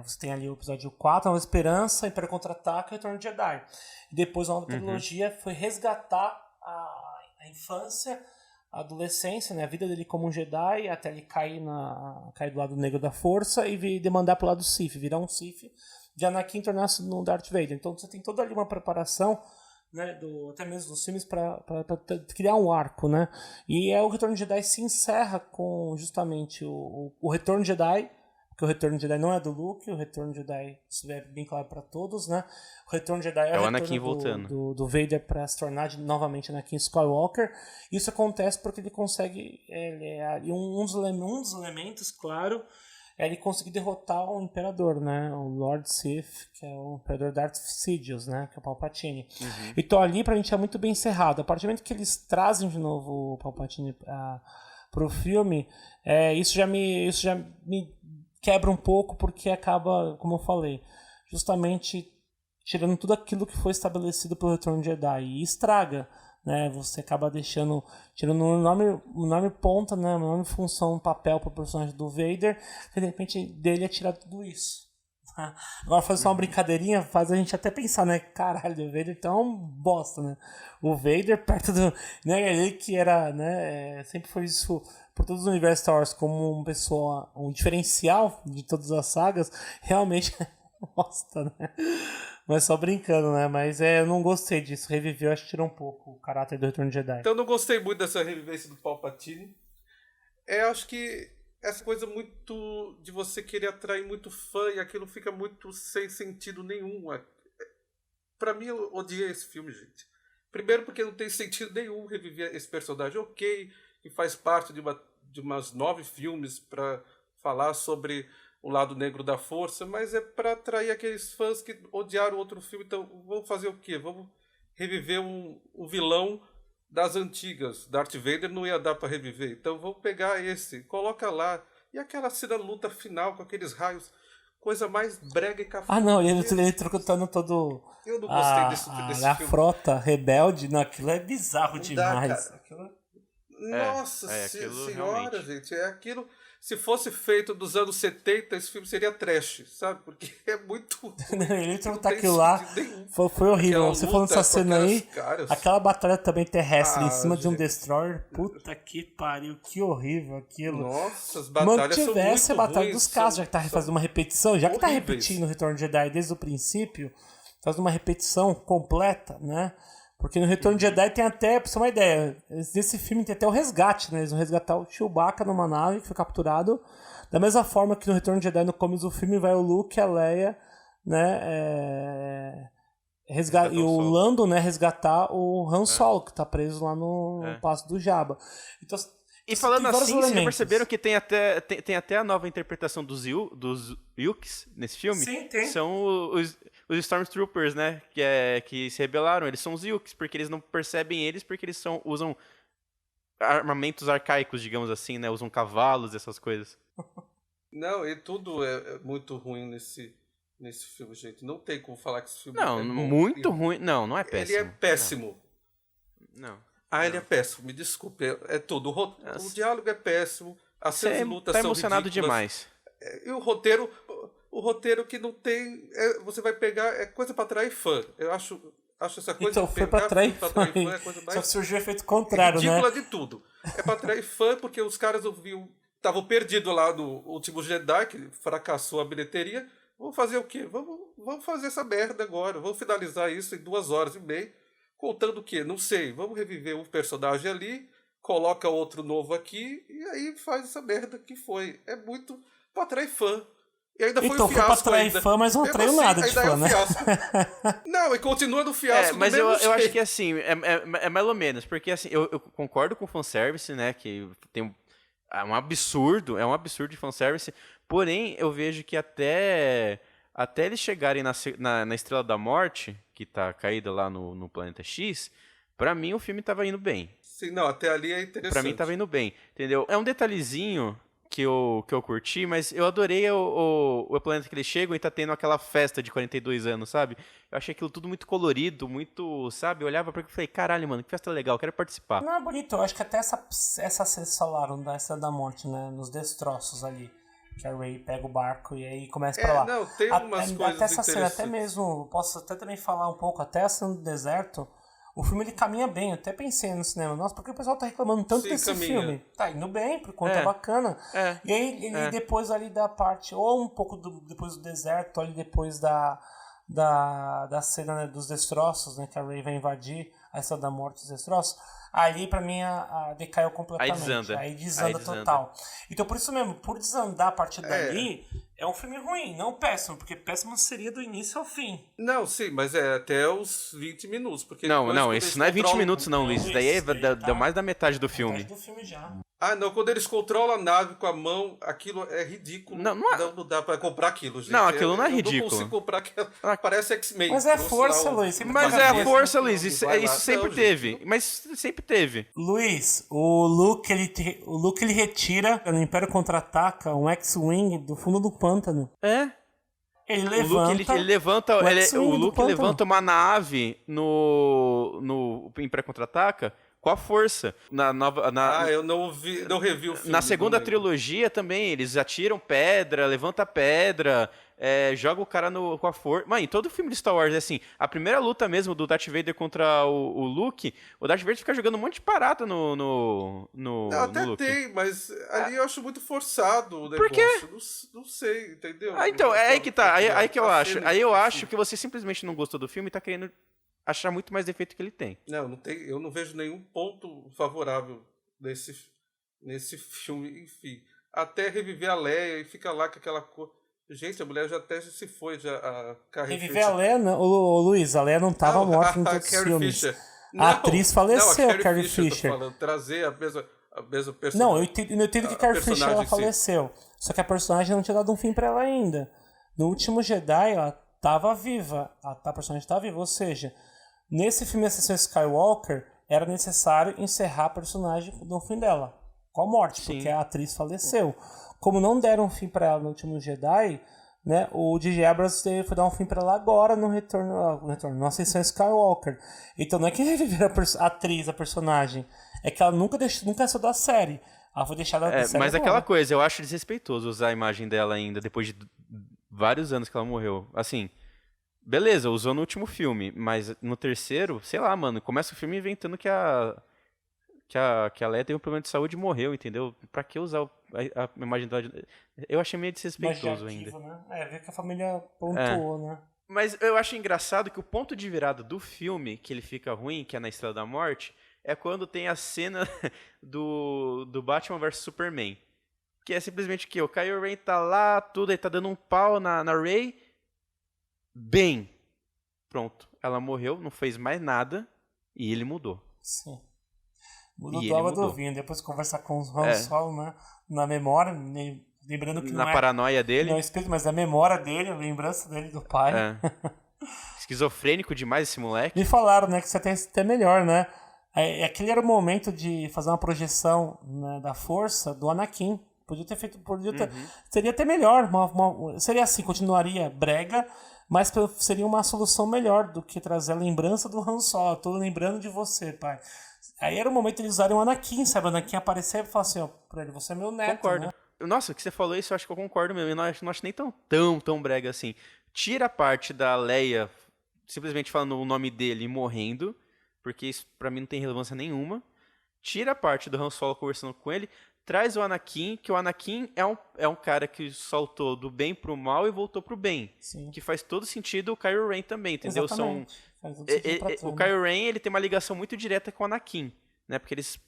B: você tem ali o episódio 4, Nova Esperança, Império Contra-Ataca e Retorno de Jedi. E depois a nova trilogia foi resgatar a infância, a adolescência, né, a vida dele como um Jedi, até ele cair do lado negro da força e demandar pro lado Sith, virar um Sith, de Anakin tornar-se no Darth Vader. Então você tem toda ali uma preparação, né, até mesmo dos filmes para criar um arco, né? E o Retorno de Jedi se encerra com justamente o Retorno de Jedi, porque o Retorno de Jedi não é do Luke, o Retorno de Jedi, isso é bem claro para todos, né? O Retorno de Jedi é o
A: Anakin voltando
B: do Vader para se tornar novamente Anakin Skywalker. Isso acontece porque ele consegue, um dos elementos, claro, é ele conseguir derrotar o Imperador, né? O Lord Sith, que é o Imperador Darth Sidious, né? Que é o Palpatine. Então ali pra gente é muito bem encerrado. A partir do momento que eles trazem de novo o Palpatine pro filme, isso já me quebra um pouco, porque acaba, como eu falei, justamente tirando tudo aquilo que foi estabelecido pelo Retorno de Jedi e estraga, né? Você acaba tirando um enorme ponta, né? Uma enorme função, um papel pro personagem do Vader, e de repente dele é tirar tudo isso. Agora fazer só uma brincadeirinha faz a gente até pensar, né? Caralho, o Vader então é um bosta, né? O Vader perto do... né? Ele que era, né? Sempre foi isso por todos os universos Star Wars como uma pessoa, um diferencial de todas as sagas, realmente é bosta, né? Mas só brincando, né? Mas eu não gostei disso. Reviveu, acho que tirou um pouco o caráter do Retorno de Jedi.
C: Então eu não gostei muito dessa revivência do Palpatine. Acho que essa coisa muito de você querer atrair muito fã e aquilo fica muito sem sentido nenhum. Pra mim, eu odiei esse filme, gente. Primeiro porque não tem sentido nenhum reviver esse personagem. Ok, que faz parte de umas 9 filmes pra falar sobre o lado negro da força, mas é para atrair aqueles fãs que odiaram o outro filme. Então, vamos fazer o quê? Vamos reviver um vilão das antigas. Darth Vader não ia dar para reviver. Então, vamos pegar esse, coloca lá. E aquela cena luta final com aqueles raios, coisa mais brega e cafona.
B: Não, ele trocando todo...
C: Eu não gostei desse
B: a
C: filme.
B: frota rebelde, não, aquilo é bizarro
C: Não
B: demais.
C: dá,
B: aquilo...
C: Nossa
A: aquilo
C: senhora,
A: realmente.
C: gente, é aquilo... Se fosse feito dos anos 70, esse filme seria trash, sabe? Porque é muito...
B: ele trocar aquilo lá foi horrível. Você falando dessa cena aí,
C: caras.
B: aquela batalha também terrestre em cima
C: gente.
B: de um Destroyer, puta que pariu, que horrível aquilo.
C: Nossa, as batalhas são muito
B: tivesse a batalha
C: ruins,
B: dos casos, já que tá fazendo uma repetição, já que tá repetindo o Retorno de Jedi desde o princípio, fazendo uma repetição completa, né? Porque no Retorno de Jedi tem até, pra você ter uma ideia, nesse filme tem até o resgate, né? Eles vão resgatar o Chewbacca numa nave que foi capturado. Da mesma forma que no Retorno de Jedi, no começo do filme, vai o Luke, a Leia, né? E o Lando, né? Resgatar o Han Solo, que tá preso lá no Passo do Jabba. Então,
A: e falando assim, vocês já perceberam que tem até a nova interpretação dos Ewoks nesse filme?
B: Sim, tem.
A: São os Stormtroopers, né? Que se rebelaram. Eles são os Ewoks, porque eles não percebem eles, porque eles usam armamentos arcaicos, digamos assim, né? Usam cavalos, essas coisas.
C: Não, e tudo é muito ruim nesse filme, gente. Não tem como falar que esse filme
A: não,
C: é bom.
A: Muito ruim. Não é péssimo.
C: Ele é péssimo.
A: Não.
C: Ele é péssimo, me desculpe. É tudo. O diálogo é péssimo. As cenas de luta são
A: emocionado
C: ridículas.
A: Demais.
C: E o roteiro que não tem... você vai pegar... É coisa pra atrair fã. Eu acho essa coisa...
B: Então, foi pra atrair fã.
C: É a coisa mais
B: só que surgiu o efeito contrário,
C: ridícula
B: né?
C: de tudo. É pra atrair fã, porque os caras estavam perdidos lá no Último Jedi, que fracassou a bilheteria. Vamos fazer o quê? Vamos fazer essa merda agora. Vamos finalizar isso em 2h30. Contando o quê? Não sei. Vamos reviver um personagem ali, coloca outro novo aqui, e aí faz essa merda que foi. É muito pra atrair fã. E ainda foi um fiasco.
B: Então, foi pra atrair fã, mas não atraiu nada de fã, né?
C: Não, e continua no fiasco do
A: mas
C: mesmo
A: eu acho
C: jeito.
A: que assim, é mais ou menos, porque assim, eu concordo com o fanservice, né, que tem é um absurdo de fanservice, porém, eu vejo que até eles chegarem na Estrela da Morte, que tá caída lá no Planeta X, pra mim o filme tava indo bem.
C: Sim, não, até ali é interessante.
A: Pra mim tava indo bem, entendeu? É um detalhezinho que eu curti, mas eu adorei o planeta que eles chegam e tá tendo aquela festa de 42 anos, sabe? Eu achei aquilo tudo muito colorido, muito, sabe? Eu olhava pra aquilo e falei, caralho, mano, que festa legal, quero participar.
B: Não, é bonito, eu acho que até essa vocês falaram da Estrela da Morte, né? Nos destroços ali. Que a Rey pega o barco e aí começa pra lá.
C: Não, tem umas coisas
B: até essa cena,
C: interessantes.
B: até mesmo, posso até também falar um pouco, até a cena do deserto, o filme ele caminha bem. Eu até pensei no cinema, nossa, por que o pessoal tá reclamando tanto
C: Sim,
B: desse
C: caminha.
B: filme? Tá indo bem, por conta é bacana. E aí ele depois ali da parte, ou um pouco depois do deserto, ali depois da cena, né, dos destroços, né, que a Rey vai invadir a Estrela da Morte dos destroços, ali pra mim decaiu completamente. Aí desanda total. Então por isso mesmo, por desandar a partir dali, é um filme ruim, não péssimo, porque péssimo seria do início ao fim.
C: Não, sim, mas é até os 20 minutos. Porque
A: Não, isso não é 20 minutos não, Luiz. Isso daí deu mais da metade do filme.
B: Metade do filme já.
C: Ah, não, quando eles controlam a nave com a mão, aquilo é ridículo. Não dá pra comprar aquilo, gente.
A: Não, aquilo não é ridículo.
C: Eu não consigo comprar aquilo. Parece X-Men.
B: Mas é força, Luiz.
A: Mas é a força, Luiz. Isso sempre teve. Mas sempre teve.
B: Luiz, o Luke ele retira no Império Contra-Ataca um X-Wing do fundo do pântano. Ele levanta.
A: O Luke levanta uma nave no Império Contra-Ataca com a força.
C: Eu não revi o filme.
A: Na segunda trilogia também, eles atiram pedra, levanta pedra, joga o cara com a força. Mano, em todo filme de Star Wars é assim. A primeira luta mesmo do Darth Vader contra o Luke, o Darth Vader fica jogando um monte de parada no
C: até
A: Luke.
C: Tem, mas ali eu acho muito forçado o negócio.
A: Por quê?
C: Não sei, entendeu?
A: Então, é aí que tá. Aí que eu acho. Aí eu acho que você simplesmente não gostou do filme e tá querendo achar muito mais defeito que ele tem.
C: Eu não vejo nenhum ponto favorável nesse filme, enfim. Até reviver a Leia e fica lá com aquela cor. Gente, a mulher já até se foi, a Carrie
B: Fisher.
C: Reviver a
B: Leia, Luiz, a Leia não tava morta em todos os filmes.
C: Fisher.
B: A atriz faleceu, a Carrie Fisher.
C: Trazer a mesma personagem.
B: Não, eu entendo que a Carrie Fisher ela faleceu. Só que a personagem não tinha dado um fim pra ela ainda. No último Jedi, ela tava viva. A personagem tava viva, ou seja, nesse filme Ascensão Skywalker, era necessário encerrar a personagem no fim dela, com a morte, porque a atriz faleceu. Como não deram um fim pra ela no último Jedi, né, o J.J. Abrams foi dar um fim pra ela agora no no Ascensão Skywalker. Então não é que reviveram a atriz, a personagem, é que ela nunca saiu da série. Ela foi deixada da série.
A: Mas aquela coisa, eu acho desrespeitoso usar a imagem dela ainda, depois de vários anos que ela morreu. Assim, beleza, usou no último filme, mas no terceiro, sei lá, mano, começa o filme inventando que a Leia tem um problema de saúde e morreu, entendeu? Pra que usar a imagem dela? Eu achei meio desrespeitoso ainda.
B: Né? Ver que a família pontuou, né?
A: Mas eu acho engraçado que o ponto de virada do filme, que ele fica ruim, que é na Estrela da Morte, é quando tem a cena do Batman vs Superman. Que é simplesmente que o Kylo Ren tá lá, tudo, aí tá dando um pau na Rey. Bem, pronto. Ela morreu, não fez mais nada e ele mudou.
B: Sim. Mudou do água do vinho. Depois conversar com os Han Solo, né? Na memória, lembrando que
A: na paranoia dele.
B: Não é espírito, mas na memória dele, a lembrança dele do pai.
A: Esquizofrênico demais esse moleque.
B: Me falaram, né, que você tem até melhor, né? Aquele era o momento de fazer uma projeção, né, da força do Anakin. Seria até melhor. Seria assim, continuaria brega, mas seria uma solução melhor do que trazer a lembrança do Han Solo. Tô lembrando de você, pai. Aí era o momento de eles usarem o Anakin, sabe? O Anakin aparecer e falar assim, ó, pra ele, você é meu neto,
A: concordo.
B: Né?
A: Nossa, o que você falou isso, eu acho que eu concordo mesmo. Eu não acho nem tão brega assim. Tira a parte da Leia simplesmente falando o nome dele e morrendo, porque isso pra mim não tem relevância nenhuma. Tira a parte do Han Solo conversando com ele, traz o Anakin, que o Anakin é um cara que saltou do bem pro mal e voltou pro bem.
B: Sim.
A: Que faz todo sentido o Kylo Ren também, entendeu?
B: Exatamente.
A: O Kylo Ren, ele tem uma ligação muito direta com o Anakin, né? Porque eles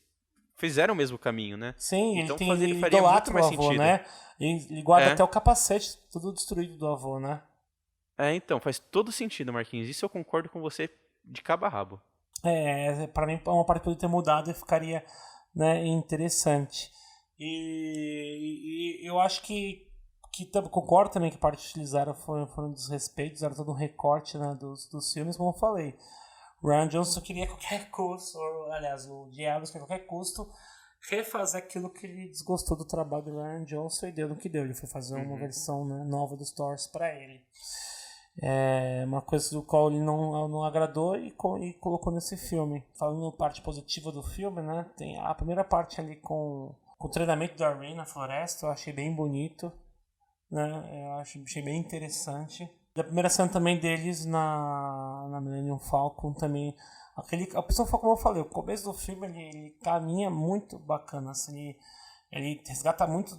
A: fizeram o mesmo caminho, né?
B: Sim,
A: então,
B: ele
A: faria muito mais
B: o avô,
A: sentido.
B: Né? Ele guarda até o capacete tudo destruído do avô, né?
A: Então, faz todo sentido, Marquinhos. Isso eu concordo com você de cabo a rabo.
B: Pra mim, uma parte poderia ter mudado e ficaria, né, interessante. E eu acho que concordo também que a parte que utilizaram foram desrespeitos, era todo um recorte, né, dos filmes, como eu falei. O Rian Johnson queria a qualquer custo, aliás, o Diablos queria a qualquer custo refazer aquilo que ele desgostou do trabalho do Rian Johnson e deu no que deu. Ele foi fazer uma versão, né, nova dos Thors pra ele. Uma coisa do qual ele não agradou e colocou nesse filme. Falando parte positiva do filme, né, tem a primeira parte ali com o treinamento da Rey na floresta, eu achei bem bonito, né? Eu achei bem interessante. Da primeira cena também deles na Millennium Falcon também. A pessoa, como eu falei, o começo do filme ele caminha muito bacana, assim, ele resgata muito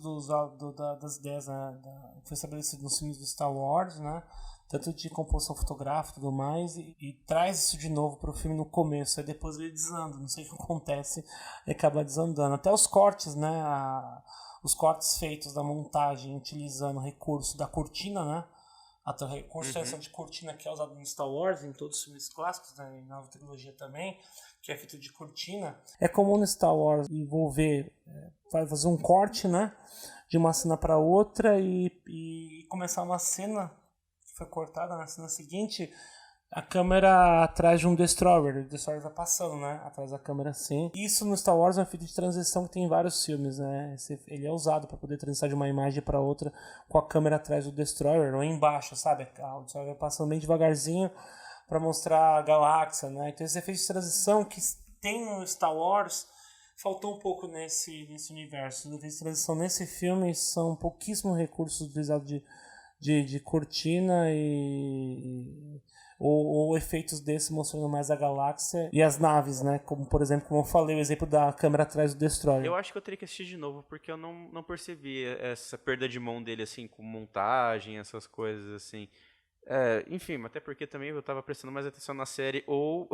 B: das ideias, né, que foi estabelecido nos filmes do Star Wars, né? Tanto de composição fotográfica e tudo mais, e traz isso de novo pro filme no começo, aí depois ele desanda, não sei o que acontece, ele acaba desandando. Até os cortes, né? Os cortes feitos da montagem utilizando o recurso da cortina, né? A recurso de cortina que é usada no Star Wars, em todos os filmes clássicos, né, na nova trilogia também, que é feito de cortina. É comum no Star Wars envolver, vai fazer um corte, né, de uma cena para outra e começar uma cena que foi cortada na cena seguinte, a câmera atrás de um Destroyer, o Destroyer tá passando, né, atrás da câmera assim. Isso no Star Wars é um efeito de transição que tem em vários filmes, né, ele é usado para poder transitar de uma imagem para outra com a câmera atrás do Destroyer, ou embaixo, sabe, o Destroyer passando bem devagarzinho para mostrar a galáxia, né, então esse efeito de transição que tem no Star Wars faltou um pouco nesse universo. Os efeitos de transição nesse filme são pouquíssimos recursos utilizados de cortina ou efeitos desses mostrando mais a galáxia e as naves, né? Como, por exemplo, como eu falei, o exemplo da câmera atrás do Destroyer.
A: Eu acho que eu teria que assistir de novo, porque eu não percebi essa perda de mão dele, assim, com montagem, essas coisas, assim. Enfim, até porque também eu tava prestando mais atenção na série ou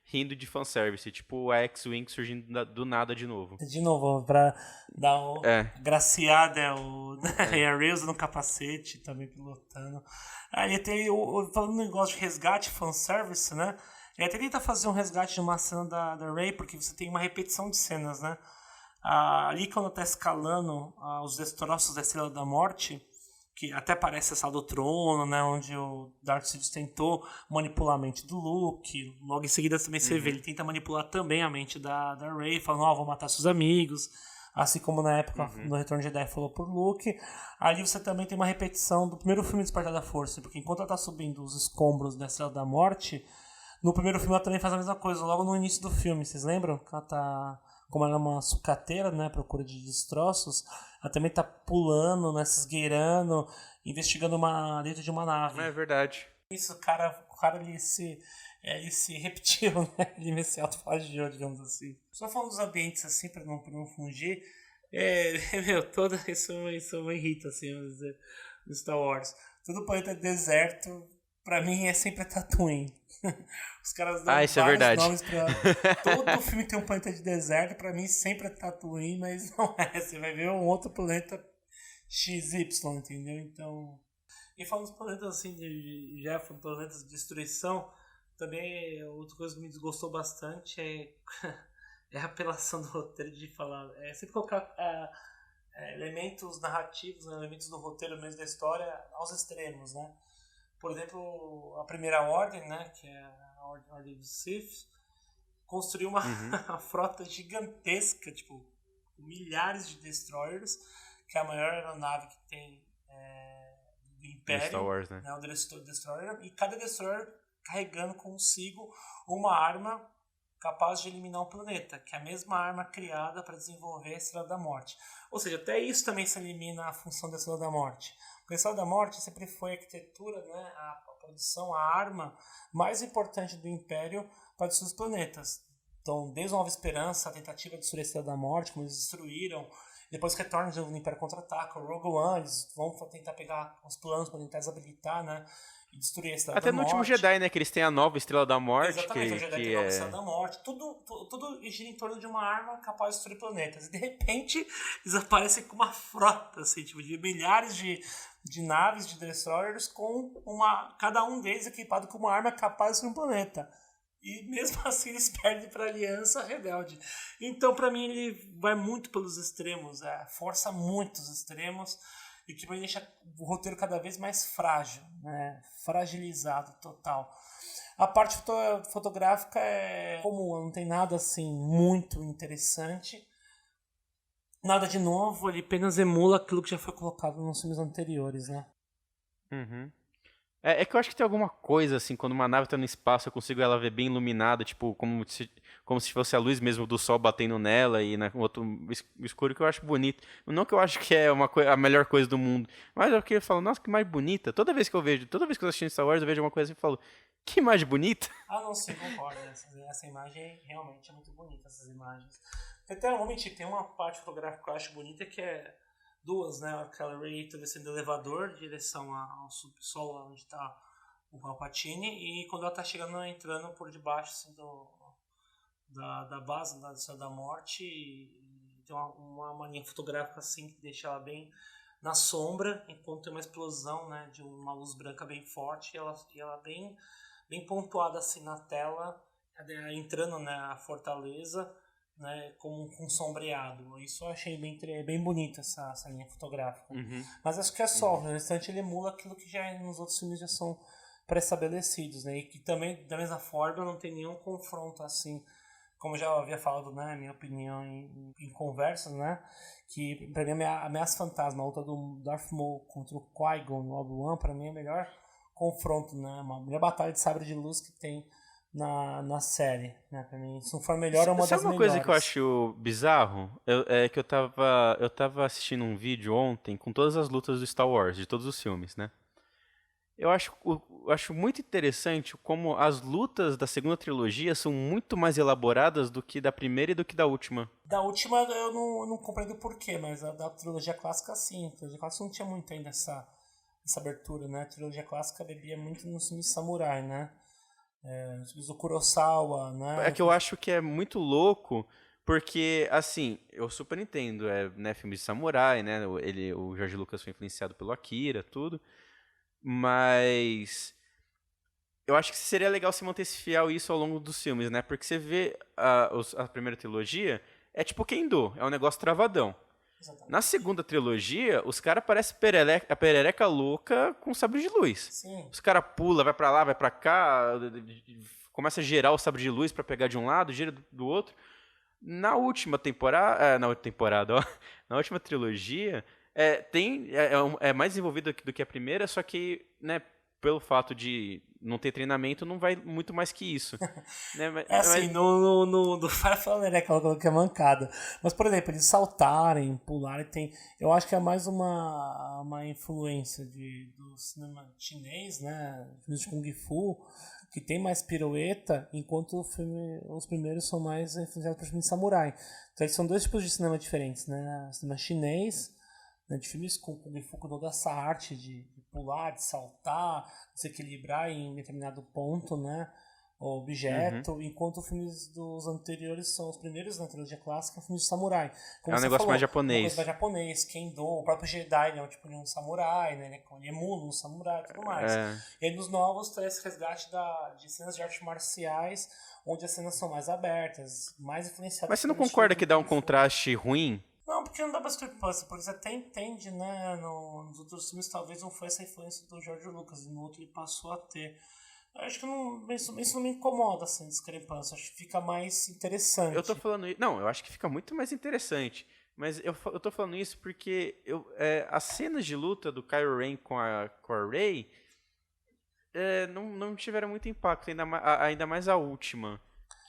A: rindo de fanservice, tipo a X-Wing surgindo do nada de novo.
B: De novo, pra dar o graciada, o Rey usando capacete, também pilotando. Ele tem, falando no negócio de resgate, fanservice, né? Ele até tenta fazer um resgate de uma cena da Rey, porque você tem uma repetição de cenas, né? Ali quando tá escalando os destroços da Estrela da Morte, que até parece a Sala do Trono, né, onde o Darth Sidious tentou manipular a mente do Luke. Logo em seguida também você vê, ele tenta manipular também a mente da Rey, falando, vou matar seus amigos. Assim como na época do Retorno de Jedi falou por Luke. Ali você também tem uma repetição do primeiro filme Despertar da Força, porque enquanto ela tá subindo os escombros da Estrela da Morte, no primeiro filme ela também faz a mesma coisa, logo no início do filme, vocês lembram? Que ela tá... Como ela é uma sucateira, né, procura de destroços, ela também tá pulando, né, se esgueirando, investigando dentro de uma nave.
A: É verdade.
B: Isso, o cara ele se repetiu, né, ele se autoflagiou, digamos assim. Só falando dos ambientes, assim, pra não fugir, isso me irrita, assim, vamos dizer, no Star Wars. Todo planeta deserto, pra mim, é sempre Tatooine. Os caras dão
A: isso é verdade.
B: Nomes pra... Todo filme tem um planeta de deserto, pra mim sempre é Tatooine, mas não é. Você vai ver um outro planeta XY, entendeu? Então... E falando dos planetas assim, planetas de destruição, também outra coisa que me desgostou bastante é a apelação do roteiro de falar... sempre colocar elementos narrativos, né, elementos do roteiro mesmo da história aos extremos, né? Por exemplo, a Primeira Ordem, né, que é a Ordem dos Sith, construiu uma frota gigantesca, tipo, milhares de destroyers, que é a maior aeronave que tem do Império,
A: Star Wars, né?
B: O Destroyer, e cada destroyer carregando consigo uma arma capaz de eliminar um planeta, que é a mesma arma criada para desenvolver a Estrela da Morte. Ou seja, até isso também se elimina a função da Estrela da Morte. Porque a Estrela da Morte sempre foi a arquitetura, né, a produção, a arma mais importante do Império para destruir os planetas. Então, desde a Nova Esperança, a tentativa de destruir a Estrela da Morte, como eles destruíram, depois retornam de novo no Império Contra-Ataca, o Rogue One, eles vão tentar pegar os planos para tentar desabilitar, né, e destruir a Estrela
A: Até
B: da
A: no
B: Morte.
A: último Jedi, né, que eles têm a nova Estrela da Morte.
B: Exatamente, o Jedi tem a nova Estrela da Morte. Tudo gira em torno de uma arma capaz de destruir planetas. E de repente, eles aparecem com uma frota, assim, tipo, de milhares de naves, de destroyers, cada um deles equipado com uma arma capaz de destruir um planeta. E mesmo assim eles perdem para a Aliança Rebelde. Então, para mim, ele vai muito pelos extremos, força muito os extremos, e que deixa o roteiro cada vez mais frágil, né? Fragilizado total. A parte fotográfica é comum, não tem nada assim muito interessante. Nada de novo, ele apenas emula aquilo que já foi colocado nos filmes anteriores, né?
A: Uhum. É que eu acho que tem alguma coisa, assim, quando uma nave tá no espaço, eu consigo ela ver bem iluminada, tipo, como se como se fosse a luz mesmo do sol batendo nela e no outro escuro, que eu acho bonito. Não que eu acho que é a melhor coisa do mundo, mas é porque eu falo, nossa, que mais bonita. Toda vez que eu assisto Star Wars, eu vejo uma coisa assim e falo, que imagem bonita.
B: Ah, não, sim, concordo. Essa imagem realmente é muito bonita, essas imagens. Até, não vou mentir, tem uma parte fotográfica que eu acho bonita, que é duas, né? Aquela Rey descendo do elevador em direção ao subsolo, onde está o Palpatine, e quando ela tá chegando, entrando por debaixo assim, da base da Estrela da Morte, e tem uma mania fotográfica assim que deixa ela bem na sombra, enquanto tem uma explosão, né, de uma luz branca bem forte, e ela bem pontuada assim na tela, entrando, né, a fortaleza, né, com sombreado. Isso eu achei bem bonito, essa linha fotográfica.
A: Uhum.
B: Mas acho que é só, no restante ele emula aquilo que já nos outros filmes já são pré-estabelecidos, né, e que também, da mesma forma, não tem nenhum confronto assim, como eu já havia falado, né, minha opinião em conversas, né, que pra mim a Ameaça Fantasma, a luta do Darth Maul contra o Qui-Gon no Obi-Wan, pra mim é o melhor confronto, né, a melhor batalha de sabre de luz que tem na série, né, pra mim. Se não for melhor, é uma das melhores.
A: Sabe uma coisa que eu acho bizarro? É que eu tava assistindo um vídeo ontem com todas as lutas do Star Wars, de todos os filmes, né? Eu acho muito interessante como as lutas da segunda trilogia são muito mais elaboradas do que da primeira e do que da última.
B: Da última eu não compreendo o porquê, mas a da trilogia clássica sim. A trilogia clássica não tinha muito ainda essa abertura, né? A trilogia clássica bebia muito nos filmes samurai, né? Os filmes do Kurosawa, né?
A: É que eu acho que é muito louco, porque, assim, eu super entendo, né, filme de samurai, né? O George Lucas foi influenciado pelo Akira, tudo. Mas eu acho que seria legal se mantesse fiel isso ao longo dos filmes, né? Porque você vê a primeira trilogia, é tipo Kendo, é um negócio travadão.
B: Exatamente.
A: Na segunda trilogia, os caras parecem a perereca louca com sabre de luz.
B: Sim.
A: Os caras pulam, vai pra lá, vai pra cá, começa a girar o sabre de luz pra pegar de um lado, gira do outro. Na última temporada, ó, na última trilogia, é mais desenvolvido do que a primeira, só que, né, pelo fato de não ter treinamento, não vai muito mais que isso. Né?
B: Assim, do Firefly, né, que é mancada. Mas, por exemplo, eles saltarem, pularem, eu acho que é mais uma influência do cinema chinês, né, filmes de Kung Fu, que tem mais pirueta, enquanto os primeiros são mais influenciados por filmes de samurai. Então, são dois tipos de cinema diferentes, né, cinema chinês, né, de filmes com Kung Fu, com toda essa arte de pular, de saltar, de se equilibrar em determinado ponto, né, o objeto, enquanto os filmes dos anteriores são os primeiros na trilogia clássica, filmes de samurai. Como
A: é um
B: você
A: negócio
B: falou,
A: mais japonês.
B: Uma coisa mais japonês, Kendo, o próprio Jedi, né, tipo de um samurai, né, ele emula um samurai e tudo mais. E aí nos novos traz esse resgate de cenas de artes marciais, onde as cenas são mais abertas, mais influenciadas.
A: Mas você não concorda que dá um contraste ruim?
B: Não, porque não dá pra discrepância, porque você até entende, né, nos outros filmes talvez não foi essa influência do George Lucas, e no outro ele passou a ter. Eu acho que isso não me incomoda, assim, discrepância, acho que fica mais interessante.
A: Eu tô falando isso, não, eu acho que fica muito mais interessante, mas eu tô falando isso porque as cenas de luta do Kylo Ren com a Rey não tiveram muito impacto, ainda mais a última,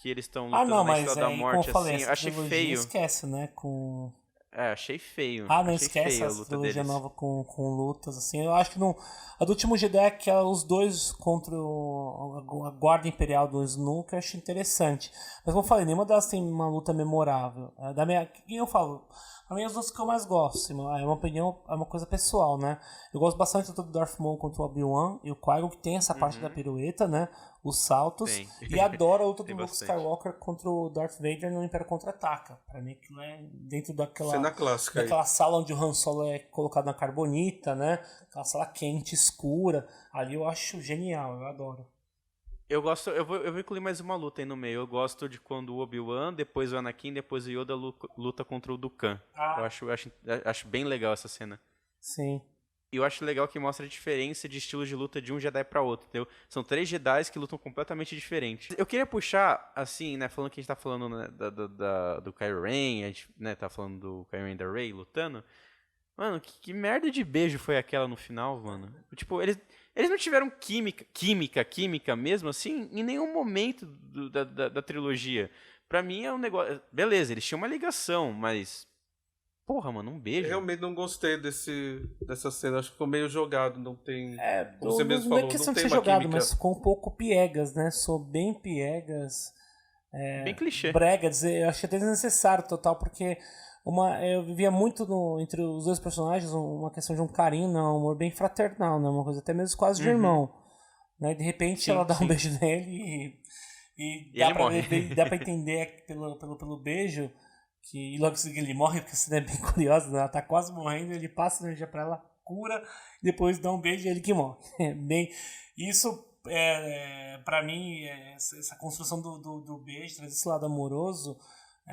A: que eles estão lutando na Estrela da Morte,
B: como eu falei,
A: assim, achei feio.
B: Esquece, né, com...
A: achei feio.
B: Não
A: achei
B: esquece
A: feio a
B: essa
A: luta
B: trilogia
A: deles.
B: nova com lutas, assim. Eu acho que não. A do último Jedi é que é os dois contra a Guarda Imperial do Snoke, eu acho interessante. Mas como eu falei, nenhuma delas tem uma luta memorável. Quem eu falo? Pra mim, as duas que eu mais gosto, assim, é uma opinião, é uma coisa pessoal, né? Eu gosto bastante do Darth Maul contra o Obi-Wan e o Qui-Gon, que tem essa parte da pirueta, né? Os saltos.
A: Tem.
B: E adoro a luta do
A: Tem
B: Luke
A: bastante.
B: Skywalker contra o Darth Vader no Império Contra-Ataca. Pra mim, aquilo é dentro daquela...
C: Cena clássica aí.
B: Daquela sala onde o Han Solo é colocado na carbonita, né? Aquela sala quente, escura. Ali eu acho genial, eu adoro.
A: Eu vou incluir mais uma luta aí no meio. Eu gosto de quando o Obi-Wan, depois o Anakin, depois o Yoda luta contra o Dukan. Eu acho bem legal essa cena.
B: Sim.
A: E eu acho legal que mostra a diferença de estilo de luta de um Jedi pra outro, entendeu? São 3 Jedis que lutam completamente diferentes. Eu queria puxar, assim, né, falando que a gente tá falando, né, do Kylo Ren, a gente, né, tá falando do Kylo Ren e da Rey lutando. Mano, que merda de beijo foi aquela no final, mano? Tipo, Eles não tiveram química mesmo, assim, em nenhum momento da trilogia. Pra mim é um negócio. Beleza, eles tinham uma ligação, mas. Porra, mano, um
C: Eu
A: beijo.
C: realmente não gostei dessa cena. Acho que ficou meio jogado. Não tem. Como você mesmo
B: não é
C: falou, não
B: questão de
C: tem
B: ser
C: uma
B: jogado,
C: química.
B: mas ficou um pouco piegas, né? Sou bem piegas.
A: Bem clichê.
B: Brega, dizer, eu achei até desnecessário total, porque eu vivia muito entre os dois personagens uma questão de um carinho, né, um amor bem fraternal, né, uma coisa até mesmo quase de irmão. Né, e de repente
A: Sim,
B: ela dá um
A: sim.
B: beijo nele e
A: E
B: dá
A: ele
B: pra
A: morre.
B: dá pra entender pelo beijo que logo em seguida ele morre, porque a cena é bem curiosa, né, ela tá quase morrendo, ele passa a energia pra ela, cura, depois dá um beijo e ele que morre. Bem, isso para mim, essa construção do beijo, trazer esse lado amoroso,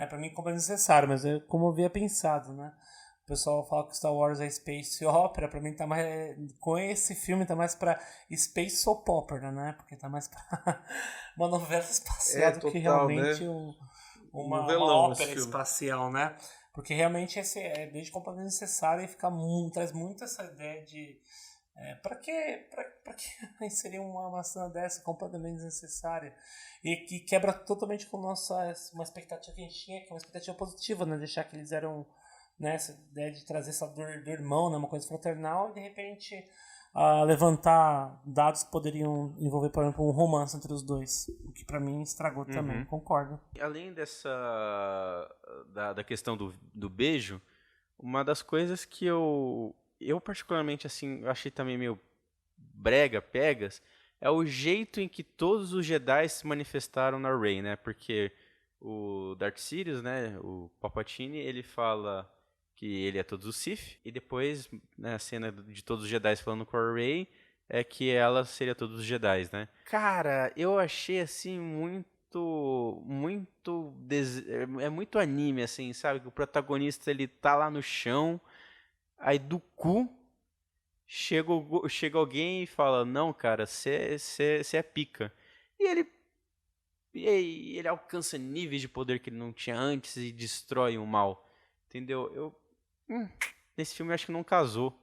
B: para mim como é necessário, mas é como eu havia pensado, né? O pessoal fala que Star Wars é Space Opera, pra mim tá mais, com esse filme tá mais pra Space Soap Opera, né? Porque tá mais pra uma novela espacial do que
C: Total,
B: realmente
C: né?
B: uma
C: Novelão esse
B: ópera
C: filme.
B: espacial, né? Porque realmente esse é desde completamente necessário e traz muito essa ideia de pra que inserir uma cena dessa completamente desnecessária e que quebra totalmente com uma expectativa que a gente tinha, que é uma expectativa positiva, né? Deixar que eles eram, né, essa ideia de trazer essa dor do irmão, né, uma coisa fraternal, e de repente levantar dados que poderiam envolver, por exemplo, um romance entre os dois, o que pra mim estragou também, concordo.
A: Além da questão do beijo, uma das coisas que eu particularmente, assim, eu achei também meio brega, pegas, é o jeito em que todos os Jedi se manifestaram na Rey, né? Porque o Darth Sidious, né, o Palpatine, ele fala que ele é todos os Sith, e depois, né, a cena de todos os Jedi falando com a Rey é que ela seria todos os Jedi, né? Cara, eu achei assim é muito anime assim, sabe? Que o protagonista ele tá lá no chão, aí do cu chega alguém e fala: "Não, cara, você é pica". E ele alcança níveis de poder que ele não tinha antes e destrói o mal. Entendeu? Nesse filme eu acho que não casou,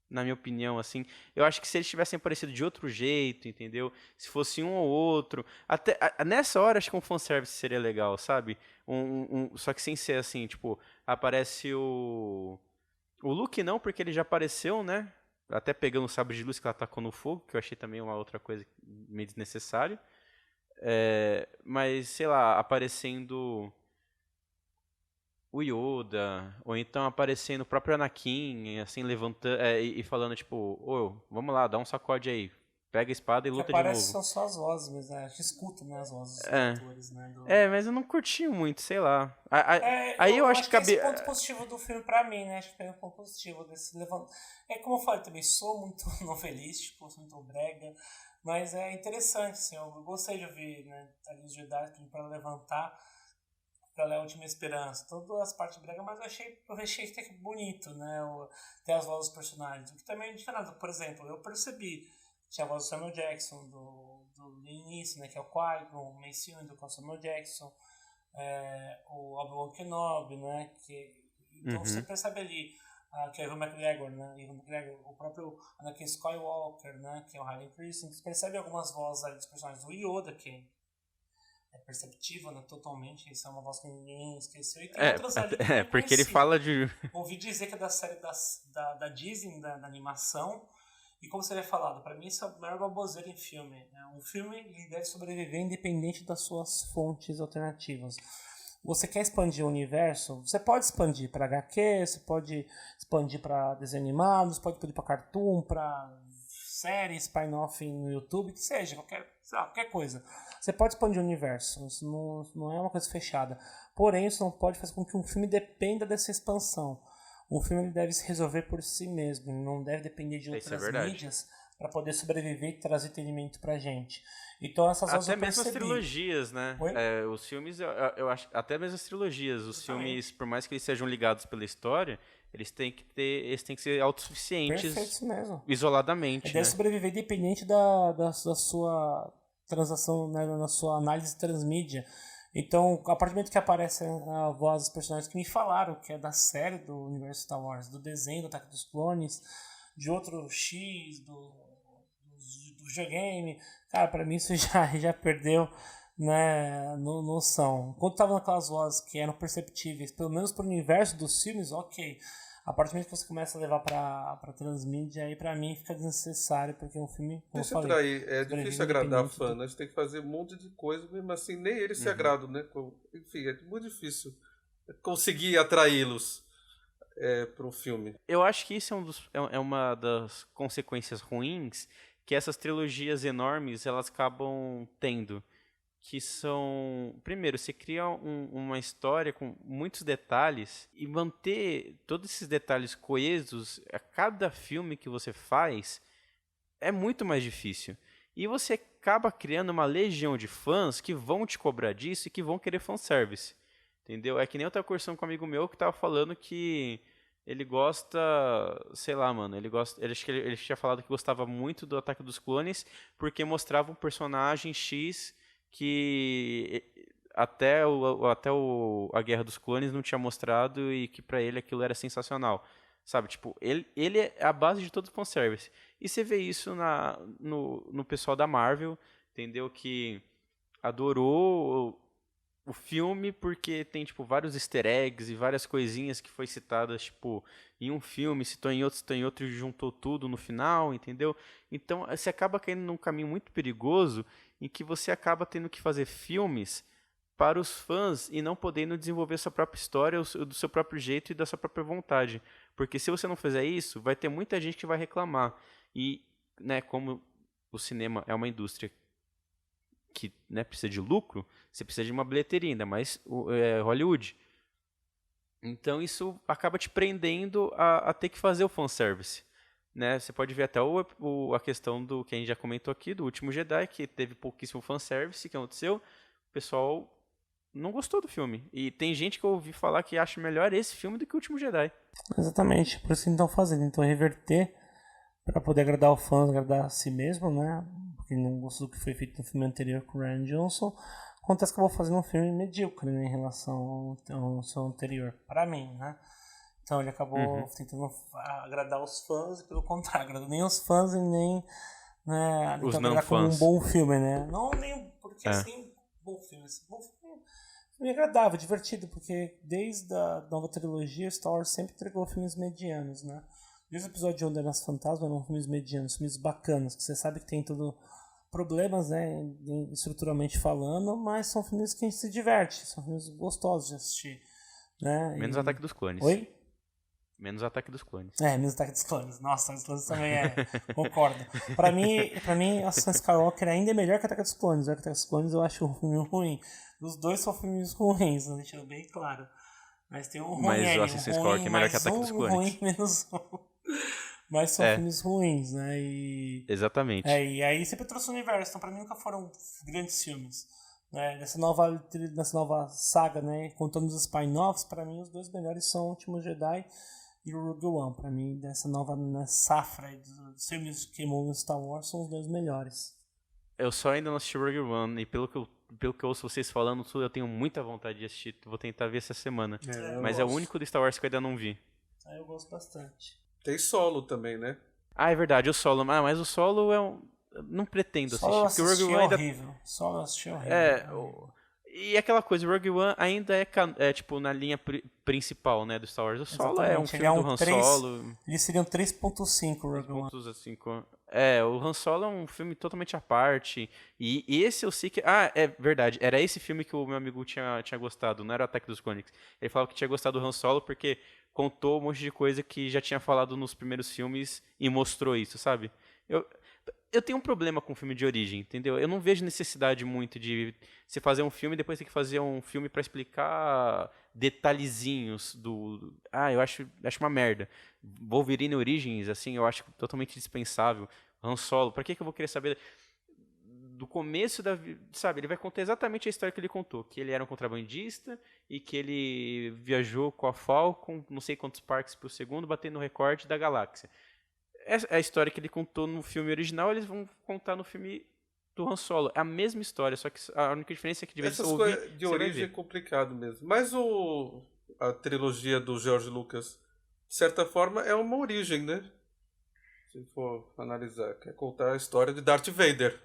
A: na minha opinião, assim. Eu acho que se eles tivessem aparecido de outro jeito, entendeu? Se fosse um ou outro, até nessa hora acho que um fanservice seria legal, sabe? Só que sem ser assim, tipo, aparece o Luke não, porque ele já apareceu, né? Até pegando o sabre de luz que ela tacou no fogo, que eu achei também uma outra coisa meio desnecessário. Mas, sei lá, aparecendo o Yoda, ou então aparecendo o próprio Anakin, assim, levantando e falando, tipo, ô, vamos lá, dá um sacode aí, pega a espada e
B: O que
A: luta de
B: aparece
A: novo.
B: são só as vozes, mas né, a gente escuta, né, as vozes dos
A: É,
B: atores, né,
A: mas eu não curti muito, sei lá. Aí eu
B: eu
A: acho
B: acho
A: que
B: que esse
A: cabe.
B: ponto positivo do filme pra mim, né? Acho que é um ponto positivo desse levant... É como eu falei também, sou muito novelístico, sou muito brega, mas é interessante, assim, eu gostei de ouvir, né, ali os Jedi para levantar aquela é a última esperança, todas as partes brega, mas eu achei até que bonito, né? Até as vozes dos personagens, o que também é diferente. Por exemplo, eu percebi tinha a voz do Samuel Jackson do início, né? Que é o Qui-Gon, o Mace Windu com o Samuel Jackson, o Obi-Wan Kenobi, né? Então você
A: Uhum.
B: percebe ali que é o Ivan McGregor, né? Ivan McGregor, o próprio Anakin Skywalker, né? Que é o Hayden Christensen. Você percebe algumas vozes ali dos personagens do Yoda, que é perceptível, né? Totalmente. Isso é uma voz que ninguém esqueceu. E tem outras ali que eu nem
A: Porque ele
B: conhecia.
A: fala de.
B: Ouvi dizer que é da série da Disney, da animação. E como você havia falado, para mim isso é a maior baboseira em filme. Né? Um filme ele deve sobreviver independente das suas fontes alternativas. Você quer expandir o universo? Você pode expandir para HQ, você pode expandir para desenho animado, você pode expandir para cartoon, para séries, spin-off no YouTube, que seja, qualquer coisa. Você pode expandir o universo, isso não é uma coisa fechada. Porém, isso não pode fazer com que um filme dependa dessa expansão. O filme ele deve se resolver por si mesmo, ele não deve depender de
A: Isso é
B: outras
A: verdade.
B: mídias para poder sobreviver e trazer entretenimento pra gente. Então essas vozes
A: Até
B: eu
A: mesmo as
B: percebi.
A: trilogias, né?
B: Oi?
A: Os filmes, eu acho. Até mesmo as trilogias. Os
B: Exatamente.
A: filmes, por mais que eles sejam ligados pela história, eles têm que ser autossuficientes
B: Perfeito, isso mesmo.
A: isoladamente,
B: Ele deve
A: né?
B: sobreviver independente da sua transação, né, na sua análise transmídia. Então, a partir do momento que aparece a voz dos personagens que me falaram, que é da série do universo Star Wars, do desenho do Ataque dos Clones, de outro X, dos videogame. Cara, pra mim isso já perdeu, né, noção. Quando tava naquelas vozes que eram perceptíveis, pelo menos pro universo dos filmes, ok. A partir do momento que você começa a levar pra transmídia, aí pra mim fica desnecessário, porque é um filme, como eu
C: Deixa
B: falei,
C: atrair, é difícil agradar
B: independente
C: fã, né? A gente tem que fazer um monte de coisa, mesmo assim, nem eles se
A: Uhum.
C: agradam, né? Enfim, é muito difícil conseguir atraí-los para um filme.
A: Eu acho que isso é uma das consequências ruins que essas trilogias enormes elas acabam tendo. Que são. Primeiro, você cria uma história com muitos detalhes e manter todos esses detalhes coesos a cada filme que você faz é muito mais difícil. E você acaba criando uma legião de fãs que vão te cobrar disso e que vão querer fanservice. Entendeu? É que nem eu tava conversando com um amigo meu que tava falando que ele gosta, sei lá, mano, ele gosta, acho que ele tinha falado que gostava muito do Ataque dos Clones porque mostrava um personagem X que a Guerra dos Clones não tinha mostrado e que pra ele aquilo era sensacional. Sabe, tipo, ele é a base de todo o fanservice. E você vê isso no pessoal da Marvel, entendeu? Que adorou o filme porque tem, tipo, vários easter eggs e várias coisinhas que foi citadas, tipo, em um filme, citou em outro e juntou tudo no final, entendeu? Então, você acaba caindo num caminho muito perigoso em que você acaba tendo que fazer filmes para os fãs e não podendo desenvolver sua própria história do seu próprio jeito e da sua própria vontade. Porque se você não fizer isso, vai ter muita gente que vai reclamar. E, né, como o cinema é uma indústria que, né, precisa de lucro, você precisa de uma bilheteria, ainda mais Hollywood. Então isso acaba te prendendo a ter que fazer o fanservice. Né? Você pode ver até a questão do que a gente já comentou aqui, do Último Jedi, que teve pouquíssimo fanservice, que aconteceu. O pessoal não gostou do filme. E tem gente que eu ouvi falar que acha melhor esse filme do que o Último Jedi.
B: Exatamente, por isso que estão fazendo. Então reverter para poder agradar o fã, agradar a si mesmo, né? Porque não gostou do que foi feito no filme anterior com o Ryan Johnson. Acontece que eu vou fazer um filme medíocre, né, em relação ao seu anterior, para mim, né? Então ele acabou tentando agradar os fãs e pelo contrário, agradou nem os fãs e nem, né,
A: Os
B: então
A: não
B: agradar como um
A: fãs.
B: bom filme, né? Não nem porque
A: É.
B: assim, bom filme, filme agradável, divertido, porque desde a nova trilogia Star Wars sempre entregou filmes medianos, né? Desde o episódio 1 da Ameaça Fantasma eram filmes medianos, filmes bacanas, que você sabe que tem todo problemas, né, estruturalmente falando, mas são filmes que a gente se diverte, são filmes gostosos de assistir, né?
A: Menos Ataque dos Clones.
B: Oi?
A: Menos Ataque dos Clones.
B: Menos Ataque dos Clones. Nossa, Ataque dos Clones também concordo. Pra mim, Ascensão Skywalker ainda é melhor que Ataque dos Clones. O Ataque dos Clones eu acho um filme ruim. Os dois são filmes ruins, deixando bem claro. Mas tem um ruim
A: Mas
B: aí,
A: o Assassin's Creed é melhor que Ataque dos Clones.
B: Ruim, menos um. Mas são filmes ruins, né?
A: Exatamente.
B: E aí sempre trouxe o universo. Então pra mim nunca foram grandes filmes. Né? Nessa nova saga, né? Contando os spin-offs, pra mim os dois melhores são O Último Jedi e o Rogue One. Pra mim, dessa nova safra dos filmes que queimou Star Wars, são os dois melhores.
A: Eu só ainda não assisti Rogue One e pelo que eu ouço vocês falando tudo, eu tenho muita vontade de assistir. Vou tentar ver essa semana. Mas é o único do Star Wars que eu ainda não vi.
B: Eu gosto bastante.
C: Tem Solo também, né?
A: Ah, é verdade, o Solo. Ah, mas o Solo é um... Eu não pretendo assistir.
B: Solo
A: Porque o Rogue One ainda...
B: horrível. Solo eu assisti horrível.
A: E aquela coisa, o Rogue One ainda é tipo, na linha principal, né, do Star Wars. O Solo é um filme do Han Solo.
B: Eles seriam 3.5 o Rogue One.
A: 3.5. O Han Solo é um filme totalmente à parte. E esse eu sei que... Ah, é verdade. Era esse filme que o meu amigo tinha gostado. Não era o Ataque dos Clones. Ele falava que tinha gostado do Han Solo porque contou um monte de coisa que já tinha falado nos primeiros filmes e mostrou isso, sabe? Eu tenho um problema com filme de origem, entendeu? Eu não vejo necessidade muito de você fazer um filme e depois ter que fazer um filme pra explicar detalhezinhos do... Ah, eu acho uma merda. Wolverine Origins, assim, eu acho totalmente dispensável. Han Solo, pra que eu vou querer saber do começo da... Sabe, ele vai contar exatamente a história que ele contou. Que ele era um contrabandista e que ele viajou com a Falcon, não sei quantos parques por segundo, batendo o recorde da galáxia. É a história que ele contou no filme original, eles vão contar no filme do Han Solo. É a mesma história, só que a única diferença é que de vez em quando
C: coisas de origem é complicado mesmo. Mas a trilogia do George Lucas, de certa forma, é uma origem, né? se for analisar. Quer contar a história de Darth Vader.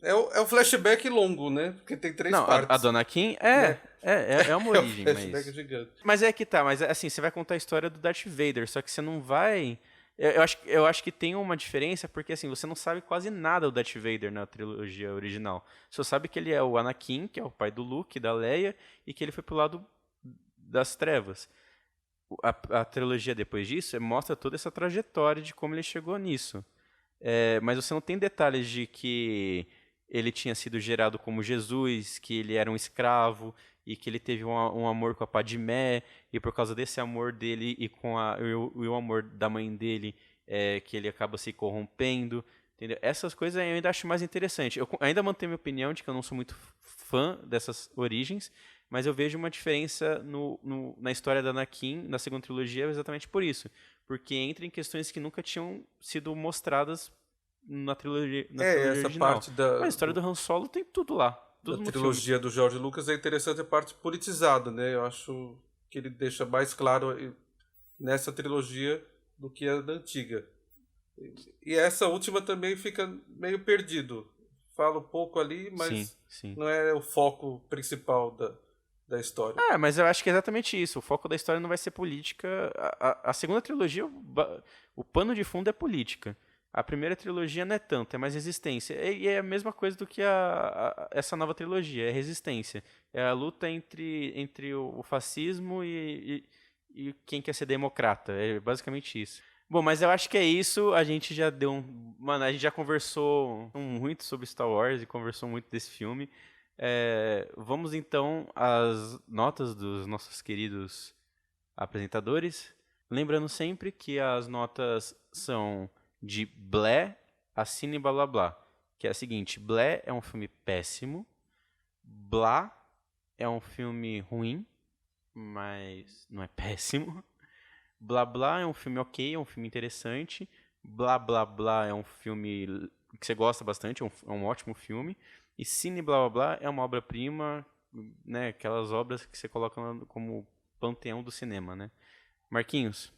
C: É o flashback longo, né? Porque tem 3
A: Não,
C: partes.
A: a do Anakin
C: né?
A: é uma
C: É um
A: origem,
C: flashback gigante.
A: Mas é que tá, mas assim, você vai contar a história do Darth Vader, só que você não vai. Eu acho que tem uma diferença, porque assim, você não sabe quase nada do Darth Vader na trilogia original. Você só sabe que ele é o Anakin, que é o pai do Luke, da Leia, e que ele foi pro lado das trevas. A trilogia depois disso mostra toda essa trajetória de como ele chegou nisso. Mas você não tem detalhes de que ele tinha sido gerado como Jesus, que ele era um escravo e que ele teve um amor com a Padmé e por causa desse amor dele e o amor da mãe dele que ele acaba se corrompendo, entendeu? Essas coisas eu ainda acho mais interessante. Eu ainda mantenho minha opinião de que eu não sou muito fã dessas origens, mas eu vejo uma diferença na história da Anakin, na segunda trilogia, exatamente por isso. Porque entra em questões que nunca tinham sido mostradas na trilogia
C: Essa
A: original.
C: parte
A: Mas a história do Han Solo tem tudo lá.
C: da
A: Tudo no filme.
C: trilogia do George Lucas é interessante a parte politizada, né? Eu acho que ele deixa mais claro nessa trilogia do que a da antiga. E essa última também fica meio perdido. Fala um pouco ali, mas
A: Sim.
C: não é o foco principal da história.
A: Mas eu acho que é exatamente isso. O foco da história não vai ser política. A segunda trilogia, o pano de fundo é política. A primeira trilogia não é tanto, é mais resistência. E é a mesma coisa do que essa nova trilogia, é resistência. É a luta entre o fascismo e quem quer ser democrata. É basicamente isso. Bom, mas eu acho que é isso. A gente já deu Mano, a gente já conversou muito sobre Star Wars e conversou muito desse filme. Vamos então às notas dos nossos queridos apresentadores. Lembrando sempre que as notas são de Blé a Cine Blá Blá Blá. Que é a seguinte: Blé é um filme péssimo. Blá é um filme ruim, mas não é péssimo. Blá Blá é um filme ok, é um filme interessante. Blá Blá Blá é um filme que você gosta bastante, é um ótimo filme. E Cine Blá Blá Blá é uma obra-prima, né? Aquelas obras que você coloca como panteão do cinema, né? Marquinhos.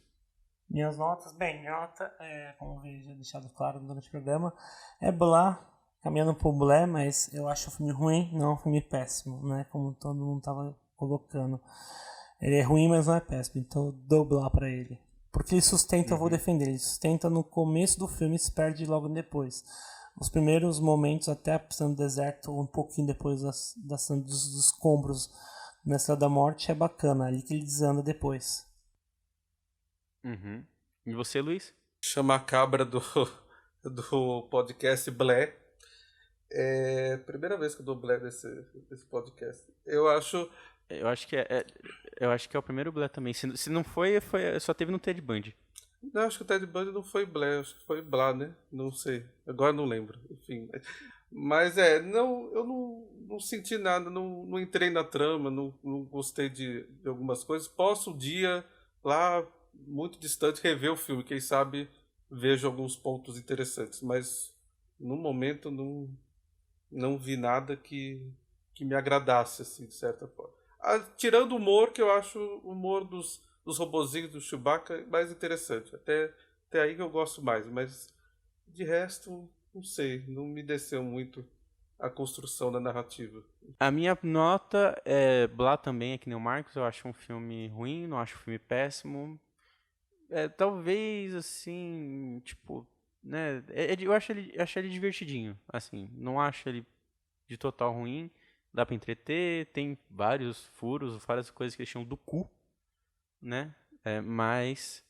B: Minhas notas, bem, nota, como eu já deixado claro durante o programa, é Blá, caminhando pro Blé, mas eu acho o filme ruim, não é um filme péssimo, né? Como todo mundo tava colocando. Ele é ruim, mas não é péssimo, então eu dou Blá pra ele. Porque ele sustenta, eu vou defender, ele sustenta no começo do filme e se perde logo depois. Os primeiros momentos, até a cena do deserto, um pouquinho depois da cena dos escombros na Estrada da Morte, é bacana, ali que ele desanda depois.
A: Uhum. E você, Luiz?
C: Chama a cabra do podcast Blé. É a primeira vez que eu dou Blé desse podcast. Eu acho
A: Eu acho que eu acho que é o primeiro Blé também. Se não foi, só teve no Ted Bundy.
C: Não, acho que o Ted Bundy não foi Blé, acho que foi Blá, né? Não sei. Agora eu não lembro. Enfim. Mas eu não senti nada, não entrei na trama, não gostei de algumas coisas. Posso um dia, lá, muito distante, rever o filme. Quem sabe vejo alguns pontos interessantes. Mas no momento não vi nada que me agradasse, assim, de certa forma. Tirando o humor, que eu acho o humor dos robozinhos do Chewbacca mais interessante. Até aí que eu gosto mais, mas de resto, não sei, não me desceu muito a construção da narrativa.
A: A minha nota é Blá também, é que nem o Marcos. Eu acho um filme ruim, não acho um filme péssimo. Talvez, assim, tipo, né? Eu acho ele divertidinho, assim. Não acho ele de total ruim. Dá pra entreter, tem vários furos, várias coisas que eles chamam do cu, né? Mas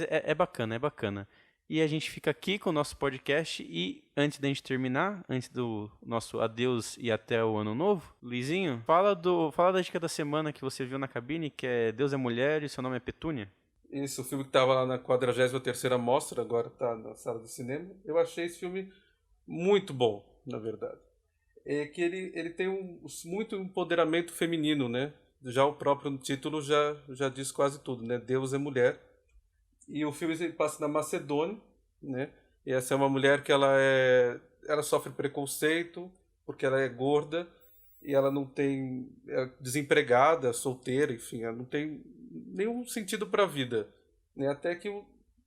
A: é bacana, é bacana. E a gente fica aqui com o nosso podcast e antes da gente terminar, antes do nosso adeus e até o ano novo, Luizinho, fala da dica da semana que você viu na cabine, que é Deus é Mulher e seu nome é Petúnia.
C: Isso, o filme que estava lá na 43ª mostra, agora está na sala de cinema. Eu achei esse filme muito bom, na verdade. É que ele tem muito empoderamento feminino, né? Já o próprio título já diz quase tudo, né? Deus é mulher. E o filme se passa na Macedônia, né? E essa é uma mulher que ela sofre preconceito porque ela é gorda e ela não tem desempregada, solteira, enfim, ela não tem nenhum sentido para a vida, né? Até que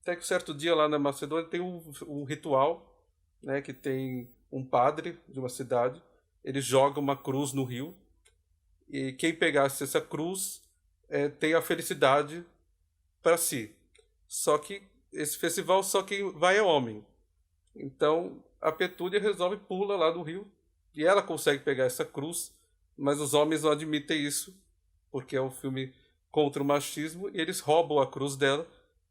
C: Até que certo dia lá na Macedônia tem um ritual, né, que tem um padre de uma cidade, ele joga uma cruz no rio, e quem pegasse essa cruz tem a felicidade para si. Só que esse festival só quem vai é homem. Então a Petúnia resolve pula lá do rio e ela consegue pegar essa cruz, mas os homens não admitem isso, porque é um filme contra o machismo, e eles roubam a cruz dela,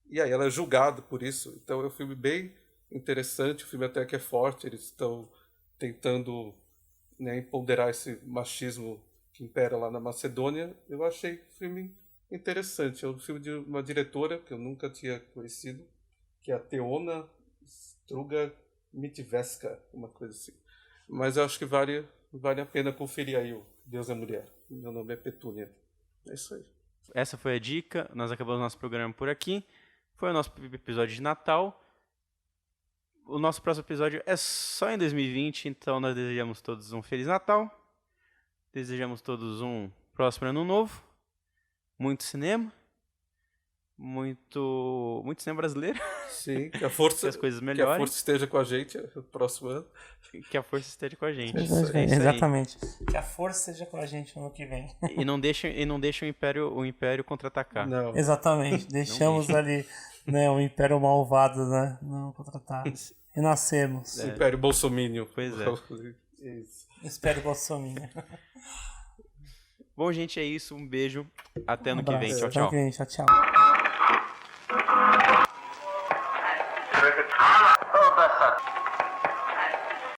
C: e aí ela é julgada por isso. Então é um filme bem interessante, o filme até que é forte, eles estão tentando, né, empoderar esse machismo que impera lá na Macedônia. Eu achei o filme interessante. É um filme de uma diretora que eu nunca tinha conhecido, que é a Teona Struga Mitveska, uma coisa assim. Mas eu acho que vale a pena conferir aí o Deus é Mulher. Meu nome é Petúnia. É isso aí.
A: Essa foi a dica. Nós acabamos nosso programa por aqui. Foi o nosso episódio de Natal. O nosso próximo episódio é só em 2020, então nós desejamos todos um Feliz Natal. Desejamos todos um próspero ano novo. Muito cinema. Muito cinema brasileiro.
C: Sim, que a força,
A: que as coisas
C: que a
A: melhorem.
C: força esteja com a gente no próximo ano.
A: Que a força esteja com a gente.
B: Exatamente. Que a força esteja com a gente no ano que vem.
A: E não deixa o Império contra-atacar.
C: Não.
B: Exatamente. Deixamos ali, né, o Império Malvado, né? Não contra-atacar. E nascemos.
C: O Império Bolsominion.
A: Pois é.
C: Isso.
B: Espero Bolsonaro.
A: Bom, gente, é isso. Um beijo. Até ano que
B: abraço.
A: vem. Tchau,
B: Até ano
A: tchau.
B: que vem. Tchau, tchau.
D: Hold that.